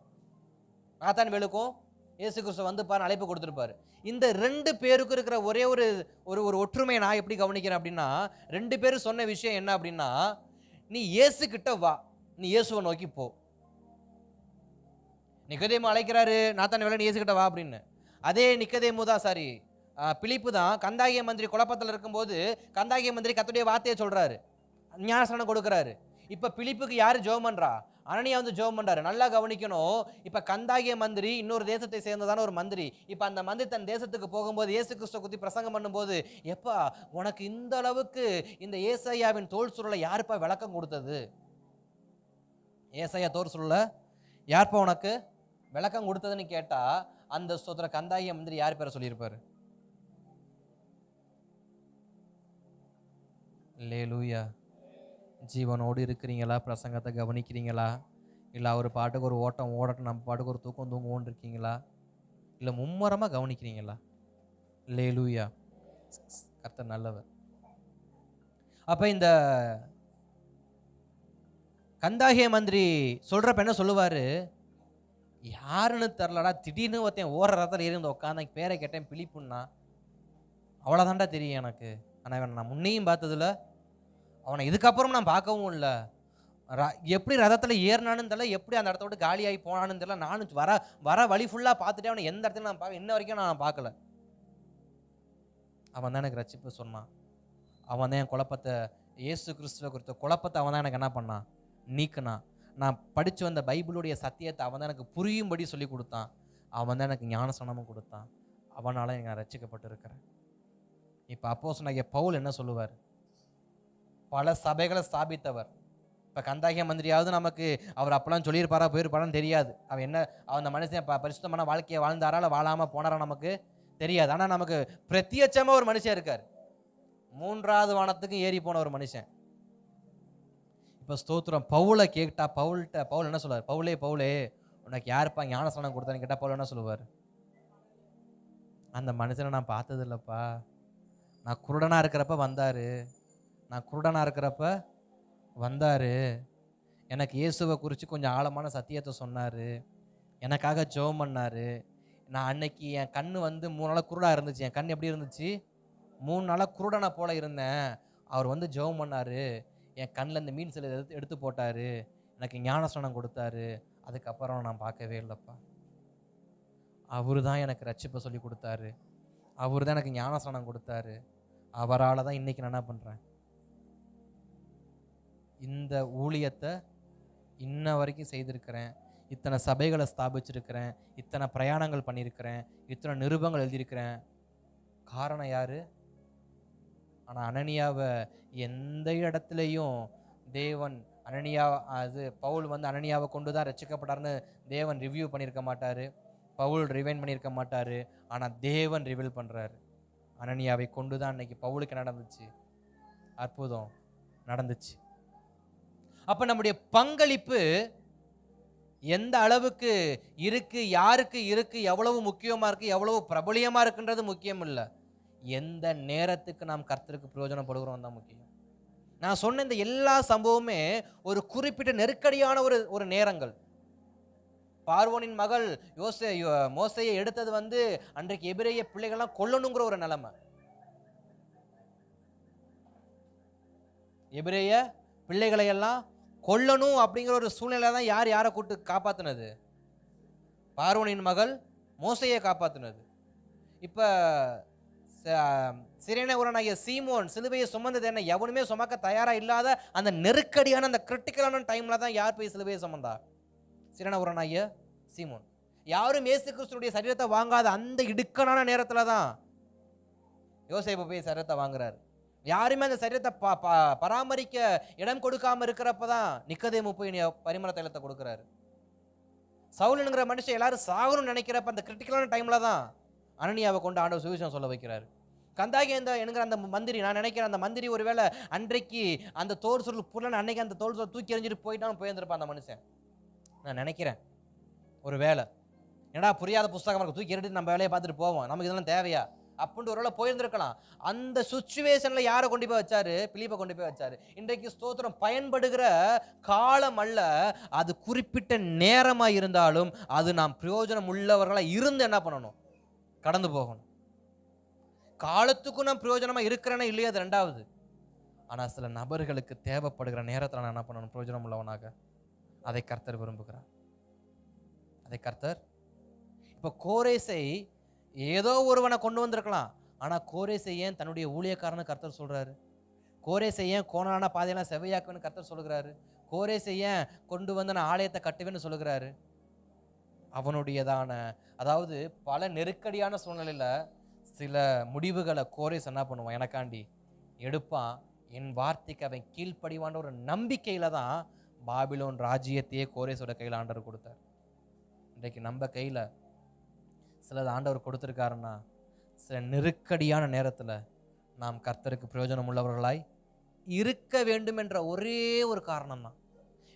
நாத்தான் வேலுக்கும் இயேசு கிறிஸ்துவ வந்து பாரு அழைப்பு கொடுத்திருப்பாரு. இந்த 2 பேருக்கு இருக்கிற ஒரே ஒரு ஒற்றுமையை நான் எப்படி கவனிக்கிறேன் அப்படின்னா, 2 பேரும் சொன்ன விஷயம் என்ன அப்படின்னா, நீ இயேசு கிட்ட வா, நீ இயேசுவை நோக்கி போ. நிக்கோதேமு அழைக்கிறாரு, நாத்தான் வேலை இயேசு கிட்ட வா அப்படின்னு. அதே நிக்கோதேமு தான், பிலிப்பு தான் கந்தாகிய மந்திரி குழப்பத்தில் இருக்கும்போது கந்தாகிய மந்திரி கர்த்தருடைய வார்த்தையை சொல்றாரு. ஞானஸ்நானம் கொடுக்குறாரு. இப்ப பிலிப்புக்கு யாரு ஜெபம் பண்றா? அனனியா வந்து ஜெபம் பண்றாரு. நல்லா கவனிக்கணும். இப்ப கந்தாகிய மந்திரி இன்னொரு தேசத்தை சேர்ந்ததான ஒரு மந்திரி. இப்ப அந்த மந்திரி தன் தேசத்துக்கு போகும்போது இயேசு கிறிஸ்துவ குறித்து பிரசங்கம் பண்ணும்போது, எப்பா உனக்கு இந்த அளவுக்கு இந்த ஏசாயாவின் தோல் சுருளை யாருப்பா விளக்கம் கொடுத்தது? ஏசாயா தோல் சுருளை யார்ப்பா உனக்கு விளக்கம் கொடுத்ததுன்னு கேட்டா, அந்த ஸ்தோத்திர கந்தாகிய மந்திரி யார் பேரை சொல்லியிருப்பாரு? அல்லேலூயா. ஜீவனோடு இருக்கிறீங்களா? பிரசங்கத்தை கவனிக்கிறீங்களா? இல்லை அவர் பாட்டுக்கு ஒரு ஓட்டம் ஓடட்டும், நம்ம பாட்டுக்கு ஒரு தூக்கம் தூங்குவோன்னு இருக்கீங்களா? இல்லை மும்மரமாக கவனிக்கிறீங்களா? அல்லேலூயா. கர்த்தர் நல்லவர். அப்போ இந்த கந்தாகிய மந்திரி சொல்கிறப்ப என்ன சொல்லுவார்? யாருன்னு தெரிலடா, திடீர்னு ஒருத்தன் ஓடுற ரதத்தில் ஏறி வந்து உட்காந்து பேரை கேட்டேன் பிலிப்புன்னா, அவ்வளோதான்டா தெரியும் எனக்கு. ஆனால் இவன் நான் முன்னையும் பார்த்ததில்ல, அவனை இதுக்கப்புறம் நான் பார்க்கவும் இல்லை. எப்படி ரதத்தில் ஏறினான்னு தெரியல, எப்படி அந்த இடத்த விட்டு காலியாகி போனான்னு தெரியல. நானும் வர வழி ஃபுல்லாக பார்த்துட்டே அவனை எந்த இடத்துல நான் இன்ன வரைக்கும் நான் பார்க்கல. அவன் தான் எனக்கு ரட்சிப்பு சொன்னான். அவன் தான் என் குழப்பத்தை, இயேசு கிறிஸ்துவ குறித்த குழப்பத்தை அவன் தான் எனக்கு என்ன பண்ணான்? நீக்கினான். நான் படித்து வந்த பைபிளுடைய சத்தியத்தை அவன் தான் எனக்கு புரியும்படி சொல்லி கொடுத்தான். அவன் தான் எனக்கு ஞானஸ்நானமும் கொடுத்தான். அவனால் எனக்கு நான் ரட்சிக்கப்பட்டு இருக்கிறேன். இப்போ அப்போஸ்தலனாகிய பவுல் என்ன சொல்லுவார்? பல சபைகளை ஸ்தாபித்தவர். இப்போ கந்தாகிய மந்திரியாவது நமக்கு அவர் அப்பெல்லாம் சொல்லியிருப்பாரா போயிருப்பாரான்னு தெரியாது. அவன் என்ன அந்த மனுஷன் பரிசுத்தமான வாழ்க்கையை வாழ்ந்தாரா இல்லை வாழாமல் போனாரா நமக்கு தெரியாது. ஆனால் நமக்கு பிரத்யட்சமாக ஒரு மனுஷன் இருக்கார். 3வது வானத்துக்கும் ஏறி போன ஒரு மனுஷன். இப்போ ஸ்தோத்திரம். பவுலை கேட்டா பவுல் என்ன சொல்லுவார்? பவுலே உனக்கு யாருப்பா ஞானஸ்நானம் கொடுத்தான்னு கேட்டால் பவுல் என்ன சொல்லுவார்? அந்த மனுஷனை நான் பார்த்தது இல்லைப்பா. நான் குருடனாக இருக்கிறப்ப வந்தார். எனக்கு இயேசுவை குறித்து கொஞ்சம் ஆழமான சத்தியத்தை சொன்னார். எனக்காக ஜெபம் பண்ணார். நான் அன்னைக்கு என் கண் வந்து 3 நாளாக குருடாக இருந்துச்சு. என் கண் எப்படி இருந்துச்சு? 3 நாளாக குருடனை போல இருந்தேன். அவர் வந்து ஜெபம் பண்ணார். என் கண்ணில் இந்த மீன் சிலை எடுத்து போட்டார். எனக்கு ஞானஸ்நானம் கொடுத்தாரு. அதுக்கப்புறம் நான் பார்க்கவே இல்லைப்பா. அவரு தான் எனக்கு ரட்சிப்பை சொல்லி கொடுத்தாரு. அவர் தான் எனக்கு ஞானஸ்நானம் கொடுத்தாரு. அவரால் தான் இன்றைக்கி நான் என்ன பண்ணுறேன்? இந்த ஊழியத்தை இன்ன வரைக்கும் செய்திருக்கிறேன். இத்தனை சபைகளை ஸ்தாபிச்சிருக்கிறேன். இத்தனை பிரயாணங்கள் பண்ணியிருக்கிறேன். இத்தனை நிருபங்கள் எழுதியிருக்கிறேன். காரணம் யார்? ஆனால் அனனியாவை எந்த இடத்துலையும் தேவன் பவுல் வந்து அனனியாவை கொண்டு தான் ரட்சிக்கப்பட்டார்னு தேவன் ரிவ்யூ பண்ணியிருக்க மாட்டார். பவுல் ரிவைன் பண்ணியிருக்க மாட்டார். ஆனால் தேவன் ரிவீல் பண்ணுறாரு. அனனியாவை கொண்டு தான் அன்னைக்கு பவுலுக்கு நடந்துச்சு, அற்புதம் நடந்துச்சு. அப்போ நம்முடைய பங்களிப்பு எந்த அளவுக்கு இருக்கு, யாருக்கு இருக்கு, எவ்வளவு முக்கியமாக இருக்கு, எவ்வளவு பிரபலியமாக இருக்குன்றது முக்கியம் இல்லை. எந்த நேரத்துக்கு நாம் கர்த்தருக்கு பிரயோஜனப்படுகிறோம் தான் முக்கியம். நான் சொன்ன இந்த எல்லா சம்பவமே ஒரு குறிப்பிட்ட நெருக்கடியான ஒரு நேரங்கள். பார்வோனின் மகள் மோசையை எடுத்தது வந்து அன்றைக்கு எபிரேய பிள்ளைகள்லாம் கொல்லணுங்கிற ஒரு நிலைமை. எபிரேய பிள்ளைகளை எல்லாம் கொல்லணும் அப்படிங்கிற ஒரு சூழ்நிலை தான் யாரை கூட்டு காப்பாத்தினது? பார்வோனின் மகள் மோசையை காப்பாத்தினது. இப்ப சிரேனேயனாகிய சீமோன் சிலுவையை சுமந்தது என்ன? எவனுமே சுமக்க தயாரா இல்லாத அந்த நெருக்கடியான அந்த கிரிட்டிக்கலான டைம்ல தான் யார் போய் சிலுவையை சுமந்தா? சிரேனேயனாகிய சீமோன். யாரும் இயேசு கிறிஸ்துவுடைய சரீரத்தை வாங்காத அந்த இடுக்கனான நேரத்துல தான் யோசேப்பு போய் சரீரத்தை வாங்குறாரு. யாருமே அந்த சரீரத்தை பராமரிக்க இடம் கொடுக்காம இருக்கிறப்பதான் நிக்கதேமு போய் பரிமள தைலத்தை கொடுக்குறாரு. சவுலுங்கிற மனுஷன் எல்லாரும் சாகணும்னு நினைக்கிறப்ப அந்த கிரிட்டிக்கலான டைம்ல தான் அனனியாவை கொண்டு ஆண்டவர் சுவிசேஷம் சொல்ல வைக்கிறாரு. கந்தாகிய என்கிற அந்த மந்திரி, நான் நினைக்கிறேன் அந்த மந்திரி ஒருவேளை அன்றைக்கு அந்த தோல் சுருள் புரியல, அன்னைக்கு அந்த தோல் சுருள் தூக்கி எறிஞ்சிட்டு போயிட்டாலும் போயிருந்திருப்பான் அந்த மனுஷன். நான் நினைக்கிறேன் ஒரு வேலை, ஏன்னா புரியாத புஸ்தகம் இருக்கு, தூக்கி எறிட்டு நம்ம வேலையை பார்த்துட்டு போவோம், நமக்கு இதெல்லாம் தேவையா அப்படின்ட்டு ஒரு வேலை போயிருந்திருக்கலாம். அந்த சுச்சுவேஷன்ல யாரை கொண்டு போய் வச்சாரு? பிலிப்பை கொண்டு போய் வச்சாரு. இன்றைக்கு ஸ்தோத்திரம் பயன்படுகிற காலம் அல்ல, அது குறிப்பிட்ட நேரமா இருந்தாலும் அது நாம் பிரயோஜனம் உள்ளவர்களா இருந்து என்ன பண்ணணும்? கடந்து போகணும். காலத்துக்கும் நான் பிரயோஜனமா இருக்கிறேன்னா இல்லையா அது ரெண்டாவது. ஆனா சில நபர்களுக்கு தேவைப்படுகிற நேரத்தில் நான் என்ன பண்ணணும்? பிரயோஜனம் உள்ளவனாக. அதை கர்த்தர் விரும்புகிறார். அதை கர்த்தர் இப்ப கோரேசை ஏதோ ஒருவனை கொண்டு வந்திருக்கலாம். ஆனா கோரேசை ஏன் தன்னுடைய ஊழியக்காரனை கர்த்தர் சொல்றாரு? கோரேசை ஏன் கோணலான பாதையெல்லாம் செவ்வையாக்குன்னு கர்த்தர் சொல்லுகிறாரு? கோரேசை ஏன் கொண்டு வந்து நான் ஆலயத்தை கட்டுவேன்னு சொல்லுகிறாரு? அவனுடையதான, அதாவது பல நெருக்கடியான சூழ்நிலையில சில முடிவுகளை கோரேஸ் என்ன பண்ணுவான்? எனக்காண்டி எடுப்பான். என் வார்த்தைக்கு அவன் கீழ்ப்படிவான்ற ஒரு நம்பிக்கையில தான் பாபிலோன் ராஜ்யத்தையே கோரேஸோட கையில் ஆண்டவர் கொடுத்தார். இன்றைக்கு நம்ம கையில சிலது ஆண்டவர் கொடுத்துருக்காருன்னா, சில நெருக்கடியான நேரத்தில் நாம் கர்த்தருக்கு பிரயோஜனம் உள்ளவர்களாய் இருக்க வேண்டும் என்ற ஒரே ஒரு காரணம் தான்.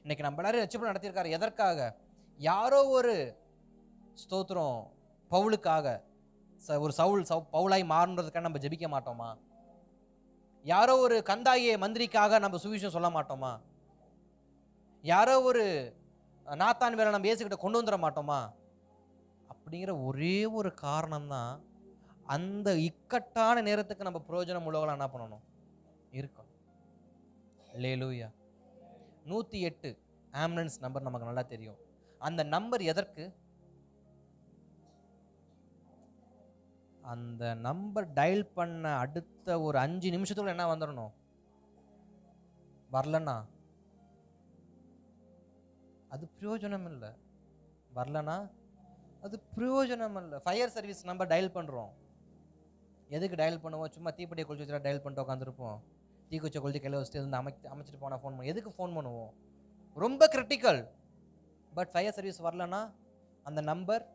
இன்னைக்கு நம்ம எல்லாரும் ரட்சிப்பு நடத்தியிருக்காரு. எதற்காக? யாரோ ஒரு ஸ்தோத்திரம் பவுலுக்காக, ஒரு சவுல் பவுலாய் மாறுன்றதுக்காக நம்ம ஜெபிக்க மாட்டோமா? யாரோ ஒரு கந்தாயே மந்திரிக்காக நம்ம சுவிசேஷம் சொல்ல மாட்டோமா? யாரோ ஒரு நாத்தான் வேலை நம்ம இயேசுகிட்ட கொண்டு வந்துட மாட்டோமா? அப்படிங்கிற ஒரே ஒரு காரணம் தான், அந்த இக்கட்டான நேரத்துக்கு நம்ம பிரயோஜனம் உள்ளவங்களா என்ன பண்ணணும்? இருக்கணும். அல்லேலூயா. 108 ஆம்புலன்ஸ் நம்பர் நமக்கு நல்லா தெரியும். அந்த நம்பர் எதற்கு? அந்த நம்பர் டயல் பண்ண அடுத்த ஒரு 5 நிமிஷத்துக்குள்ள என்ன வந்துடணும்? வரலன்னா அது பிரயோஜனம் இல்லை. வரலன்னா அது பிரயோஜனம் இல்லை. ஃபயர் சர்வீஸ் நம்பர் டயல் பண்ணுறோம். எதுக்கு டயல் பண்ணுவோம்? சும்மா தீப்பெட்டியை கொளுத்தி வச்சுட்டா டயல் பண்ணிட்டு உட்காந்துருப்போம். தீக்குச்சை கொளுத்தி கையில் வச்சுட்டு இருந்து அமைச்சிட்டு போனால் ஃபோன் பண்ணுவோம். எதுக்கு ஃபோன் பண்ணுவோம்? ரொம்ப கிரிட்டிக்கல். பட் ஃபயர் சர்வீஸ் வரலன்னா அந்த நம்பர்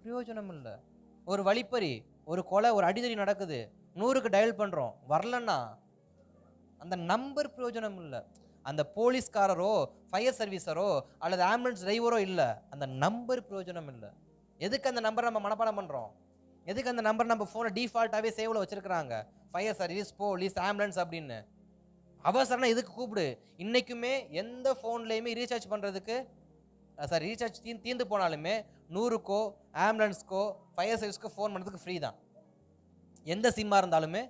பிரயோஜனம் இல்லை. ஒரு வழிப்பறி, ஒரு கொலை, ஒரு அடிதடி நடக்குது, 100க்கு டயல் பண்ணுறோம், வரலன்னா அந்த நம்பர் பிரயோஜனம் இல்லை. அந்த போலீஸ்காரரோ ஃபயர் சர்வீஸரோ அல்லது ஆம்புலன்ஸ் டிரைவரோ இல்லை, அந்த நம்பர் பிரயோஜனம் இல்லை. எதுக்கு அந்த நம்பர் நம்ம மனப்பாடம் பண்ணுறோம்? எதுக்கு அந்த நம்பர் நம்ம ஃபோனை டிஃபால்ட்டாகவே சேவில் வச்சுருக்கிறாங்க? ஃபயர் சர்வீஸ், போலீஸ், ஆம்புலன்ஸ் அப்படின்னு. அவசரம்னா எதுக்கு கூப்பிடு? இன்றைக்குமே எந்த ஃபோன்லேயுமே ரீசார்ஜ் பண்ணுறதுக்கு, ரீசார்ஜ் தீர்ந்து போனாலுமே 100க்கோ ஆம்புலன்ஸ்க்கோ ஃபயர் சர்வீஸ்க்கோ ஃபோன் பண்ணுறதுக்கு ஃப்ரீ தான். எந்த சிம்மாக இருந்தாலுமே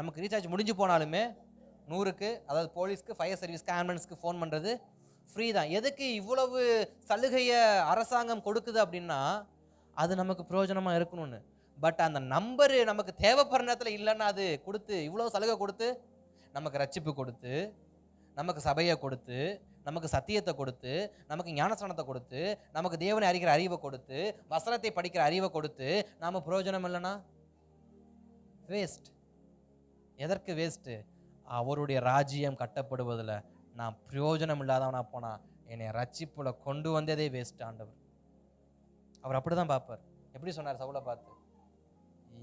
நமக்கு ரீசார்ஜ் முடிஞ்சு போனாலுமே 100க்கு, அதாவது போலீஸ்க்கு, ஃபயர் சர்வீஸ்க்கு, ஆம்புலன்ஸ்க்கு ஃபோன் பண்ணுறது ஃப்ரீ தான். எதுக்கு இவ்வளவு சலுகையை அரசாங்கம் கொடுக்குது அப்படின்னா, அது நமக்கு பிரயோஜனமாக இருக்கணும்னு. பட் அந்த நம்பரு நமக்கு தேவைப்படுற நேரத்தில் இல்லைன்னா அது கொடுத்து, இவ்வளோ சலுகை கொடுத்து, நமக்கு ரட்சிப்பு கொடுத்து, நமக்கு சபையை கொடுத்து, நமக்கு சத்தியத்தை கொடுத்து, நமக்கு ஞானஸ்நானத்தை கொடுத்து, நமக்கு தேவனை அறிகிற அறிவை கொடுத்து, வசனத்தை படிக்கிற அறிவை கொடுத்து, நாம் பிரயோஜனம் இல்லைன்னா வேஸ்ட். எதற்கு வேஸ்ட்டு? அவருடைய ராஜ்யம் கட்டப்படுவதில் நான் பிரயோஜனம் இல்லாதவனா போனா என்னை ரட்சிப்புல கொண்டு வந்ததே வேஸ்ட். ஆண்டவர் அவர் அப்படி தான் பார்ப்பார். எப்படி சொன்னார் சவுலை பார்த்து?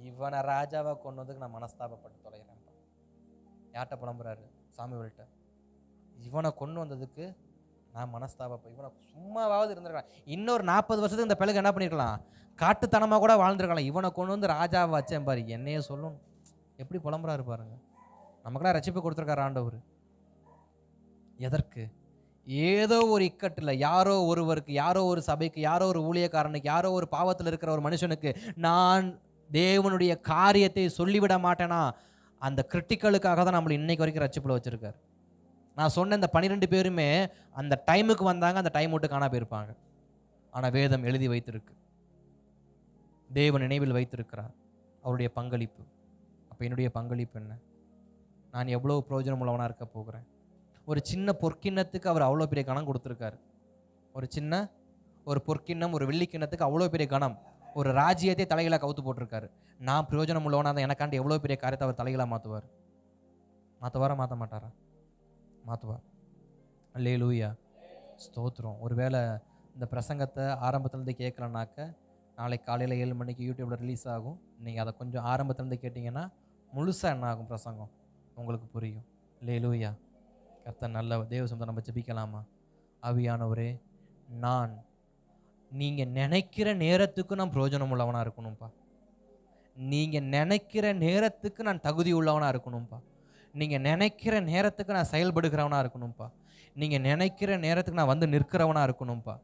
இவனை ராஜாவை கொண்டு வந்ததுக்கு நான் மனஸ்தாபப்பட்டு தொலைகிறேன். யார்கிட்ட புலம்புறாரு? சாமுவேல்கிட்ட. இவனை கொண்டு வந்ததுக்கு நான் மனஸ்தாபப்ப, இவனை சும்மாவாவது இருந்திருக்கலாம். இன்னொரு 40 வருஷத்துக்கு இந்த பிள்ளைக்கு என்ன பண்ணிருக்கலாம்? காட்டுத்தனமாக கூட வாழ்ந்துருக்கலாம். இவனை கொண்டு வந்து ராஜாவை வச்சேன் பாரு, என்னையே சொல்லணும். எப்படி புலம்புறாரு பாருங்க. நமக்கெல்லாம் ரட்சிப்பு கொடுத்துருக்காரு ஆண்டவர். எதற்கு? ஏதோ ஒரு இக்கட்டில் யாரோ ஒருவருக்கு, யாரோ ஒரு சபைக்கு, யாரோ ஒரு ஊழியக்காரனுக்கு, யாரோ ஒரு பாவத்தில் இருக்கிற ஒரு மனுஷனுக்கு நான் தேவனுடைய காரியத்தை சொல்லிவிட மாட்டேனா, அந்த கிரிட்டிக்கலுக்காக தான் நம்மளை இன்னைக்கு வரைக்கும் ரட்சிப்பில் வச்சிருக்காரு. நான் சொன்ன இந்த 12 பேருமே அந்த டைமுக்கு வந்தாங்க, அந்த டைம் விட்டு காணா போயிருப்பாங்க. ஆனால் வேதம் எழுதி வைத்திருக்கு, தேவன் நினைவில் வைத்திருக்கிறார் அவருடைய பங்களிப்பு. அப்போ என்னுடைய பங்களிப்பு என்ன? நான் எவ்வளோ பிரயோஜனம் உள்ளவனாக இருக்க போகிறேன்? ஒரு சின்ன பொற்கிண்ணத்துக்கு அவர் அவ்வளோ பெரிய கணம் கொடுத்துருக்காரு. ஒரு பொற்கிண்ணம், ஒரு வெள்ளிக்கிண்ணத்துக்கு அவ்வளோ பெரிய கணம், ஒரு ராஜ்யத்தை தலைகளாக கவுத்து போட்டிருக்காரு. நான் பிரயோஜனம் உள்ளவனாக தான் எனக்காண்டி எவ்வளோ பெரிய காரியத்தை அவர் தலைகளாக மாற்றுவார். மாற்றுவாரா? மாற்ற மாட்டாரா? மாற்றுவார். அல்லேலூயா, ஸ்தோத்திரம். ஒருவேளை இந்த பிரசங்கத்தை ஆரம்பத்துலேருந்து கேட்கலனாக்க, நாளைக்கு காலையில் 7 மணிக்கு யூடியூப்பில் ரிலீஸ் ஆகும். நீங்கள் அதை கொஞ்சம் ஆரம்பத்துலேருந்து கேட்டிங்கன்னா முழுசாக என்ன ஆகும் பிரசங்கம் உங்களுக்கு புரியும். அல்லேலூயா. கர்த்தர் நல்ல தேவசம். நம்ம ஜெபிக்கலாமா? ஆவியானவரே, நீங்கள் நினைக்கிற நேரத்துக்கு நான் பிரயோஜனம் உள்ளவனாக இருக்கணும்ப்பா. நீங்கள் நினைக்கிற நேரத்துக்கு நான் தகுதி உள்ளவனாக இருக்கணும்ப்பா. நீங்கள் நினைக்கிற நேரத்துக்கு நான் செயல்படுகிறவனாக இருக்கணும்ப்பா. நீங்கள் நினைக்கிற நேரத்துக்கு நான் வந்து நிற்கிறவனாக இருக்கணும்ப்பா.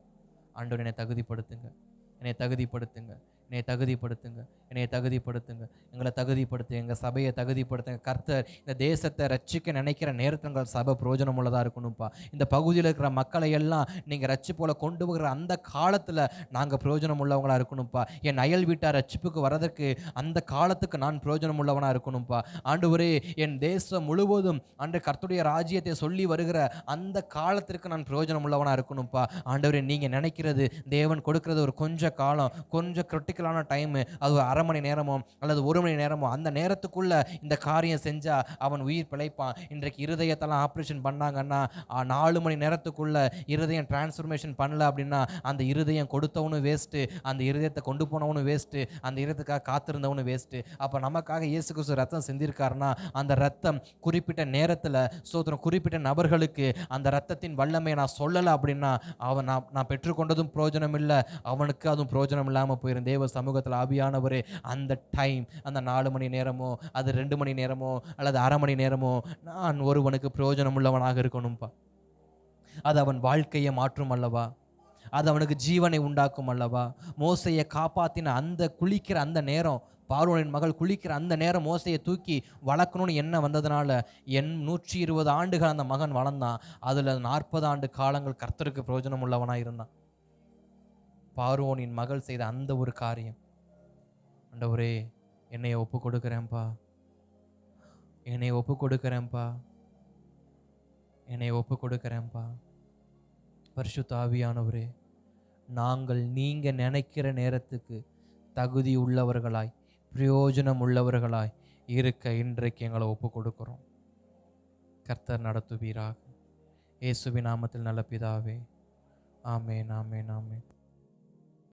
ஆண்டவர் என்னை தகுதிப்படுத்துங்க, என்னை தகுதிப்படுத்துங்க, என்னை தகுதிப்படுத்துங்க. என்னைய தகுதிப்படுத்துங்க, எங்களை தகுதிப்படுத்துங்க, எங்கள் சபையை தகுதிப்படுத்துங்க. கர்த்தர் இந்த தேசத்தை ரட்சிக்க நினைக்கிற நேரத்தில் எங்கள் சபை பிரயோஜனம் உள்ளதாக இருக்கணும்ப்பா. இந்த பகுதியில் இருக்கிற மக்களை எல்லாம் நீங்கள் ரட்சிப்போல கொண்டு போகிற அந்த காலத்தில் நாங்கள் பிரயோஜனம் உள்ளவங்களாக இருக்கணும்ப்பா. என் அயல் வீட்டார் ரட்சிப்புக்கு வரதற்கு அந்த காலத்துக்கு நான் பிரயோஜனம் உள்ளவனாக இருக்கணும்ப்பா. ஆண்டவரே, என் தேசம் முழுவதும் அன்று கர்த்தருடைய ராஜ்யத்தை சொல்லி வருகிற அந்த காலத்திற்கு நான் பிரயோஜனம் உள்ளவனாக இருக்கணும்ப்பா. ஆண்டவரே, நீங்கள் நினைக்கிறது தேவன் கொடுக்கிறது ஒரு கொஞ்சம் காலம், கொஞ்சம் கிரிட்டிக்கலான டைமு, அது ஒரு அரை மணி நேரமோ அல்லது 1 மணி நேரமோ, அந்த நேரத்துக்குள்ள இந்த காரியம் செஞ்சா அவன் உயிர் பிழைப்பான். இன்றைக்கு இருதயத்தெல்லாம் ஆப்ரேஷன் பண்ணாங்கன்னா 4 மணி நேரத்துக்குள்ள இருதயம் டிரான்ஸ்ஃபர்மேஷன் பண்ணல அப்படின்னா அந்த இருதயம் கொடுத்தவனும் வேஸ்ட்டு, அந்த இருதயத்தை கொண்டு போனவனும் வேஸ்ட்டு, அந்த இருதயத்துக்காக காத்திருந்தவனும் வேஸ்ட்டு. அப்போ நமக்காக இயேசு கிறிஸ்து ரத்தம் சிந்திருக்காருன்னா அந்த ரத்தம் குறிப்பிட்ட நேரத்தில் ஸ்தோத்திரம், குறிப்பிட்ட நபர்களுக்கு அந்த ரத்தத்தின் வல்லமையை நான் சொல்லலை அப்படின்னா அவன் நான் பெற்றுக்கொண்டதும் பிரயோஜனம் இல்லை, அவனுக்கு அதுவும் பிரயோஜனம் இல்லாமல் போயிடும். தேவ சமூகத்தில் ஆவியானவரே, அந்த டைம், அந்த 4 மணி நேரமோ அது 2 மணி நேரமோ அல்லது அரை மணி நேரமோ நான் ஒருவனுக்கு பிரயோஜனம் உள்ளவனாக இருக்கணும்ப்பா. அது அவன் வாழ்க்கையை மாற்றும் அல்லவா, அது அவனுக்கு ஜீவனை உண்டாக்கும் அல்லவா. மோசையை காப்பாற்றின அந்த குளிக்கிற அந்த நேரம், பார்வோனின் மகள் குளிக்கிற அந்த நேரம் மோசையை தூக்கி வளர்க்கணும்னு என்ன வந்ததுனால 120 ஆண்டுகள் அந்த மகன் வளர்ந்தான். அதில் 40 ஆண்டு காலங்கள் கர்த்தருக்கு பிரயோஜனம் உள்ளவனாக இருந்தான். பார்வோனின் மகள் செய்த அந்த ஒரு காரியம், ஆண்டவரே என்னைய ஒப்பு கொடுக்குறேன்ப்பா, என்னைய ஒப்பு கொடுக்குறேன்ப்பா, என்னைய ஒப்பு கொடுக்குறேன்ப்பா. பரிசுத்த ஆவியானவரே, நாங்கள் நீங்கள் நினைக்கிற நேரத்துக்கு தகுதி உள்ளவர்களாய் பிரயோஜனம் உள்ளவர்களாய் இருக்க இன்றைக்கு எங்களை ஒப்பு கொடுக்குறோம். கர்த்தர் நடத்துவீராக. இயேசுவின் நாமத்தில் நல்ல பிதாவே, ஆமேன், ஆமேன், ஆமேன்.